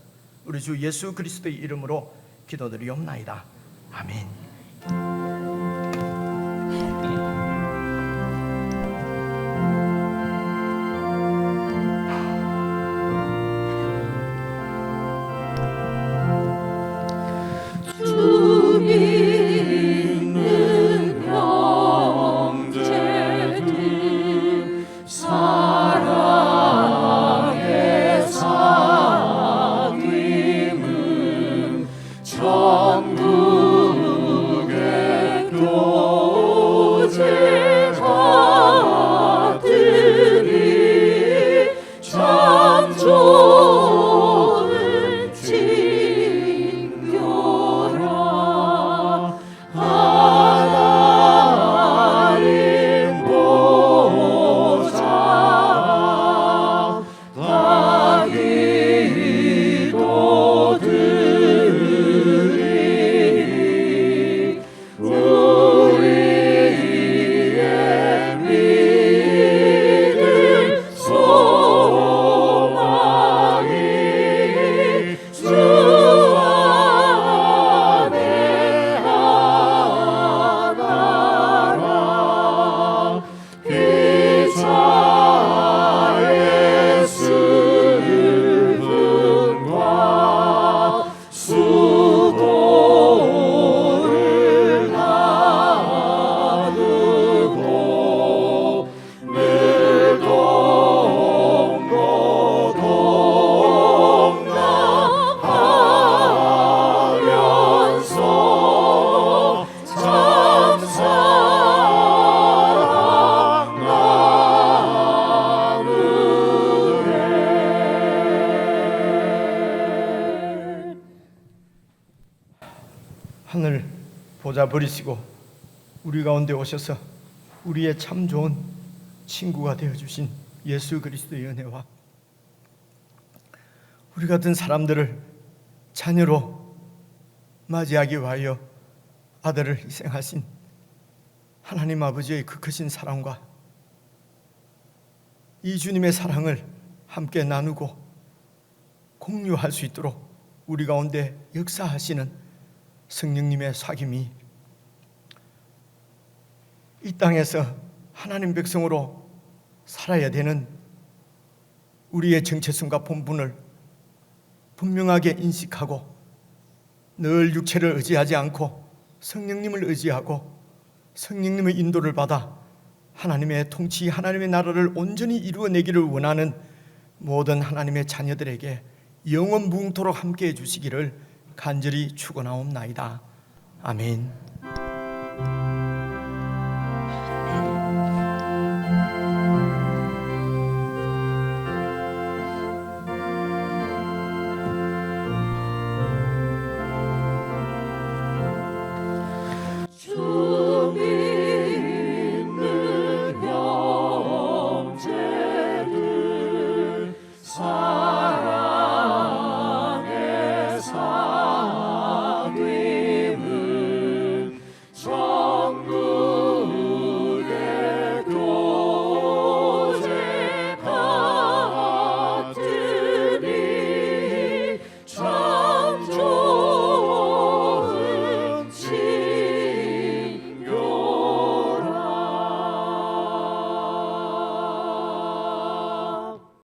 우리 주 예수 그리스도의 이름으로 기도드리옵나이다. 아멘. 하늘 보좌 버리시고 우리 가운데 오셔서 우리의 참 좋은 친구가 되어주신 예수 그리스도의 은혜와 우리 같은 사람들을 자녀로 맞이하기 위하여 아들을 희생하신 하나님 아버지의 그 크신 사랑과 이 주님의 사랑을 함께 나누고 공유할 수 있도록 우리 가운데 역사하시는 성령님의 사귐이 이 땅에서 하나님 백성으로 살아야 되는 우리의 정체성과 본분을 분명하게 인식하고 늘 육체를 의지하지 않고 성령님을 의지하고 성령님의 인도를 받아 하나님의 통치, 하나님의 나라를 온전히 이루어내기를 원하는 모든 하나님의 자녀들에게 영원 무궁토록 함께해 주시기를 간절히 축원하옵나이다. 아멘.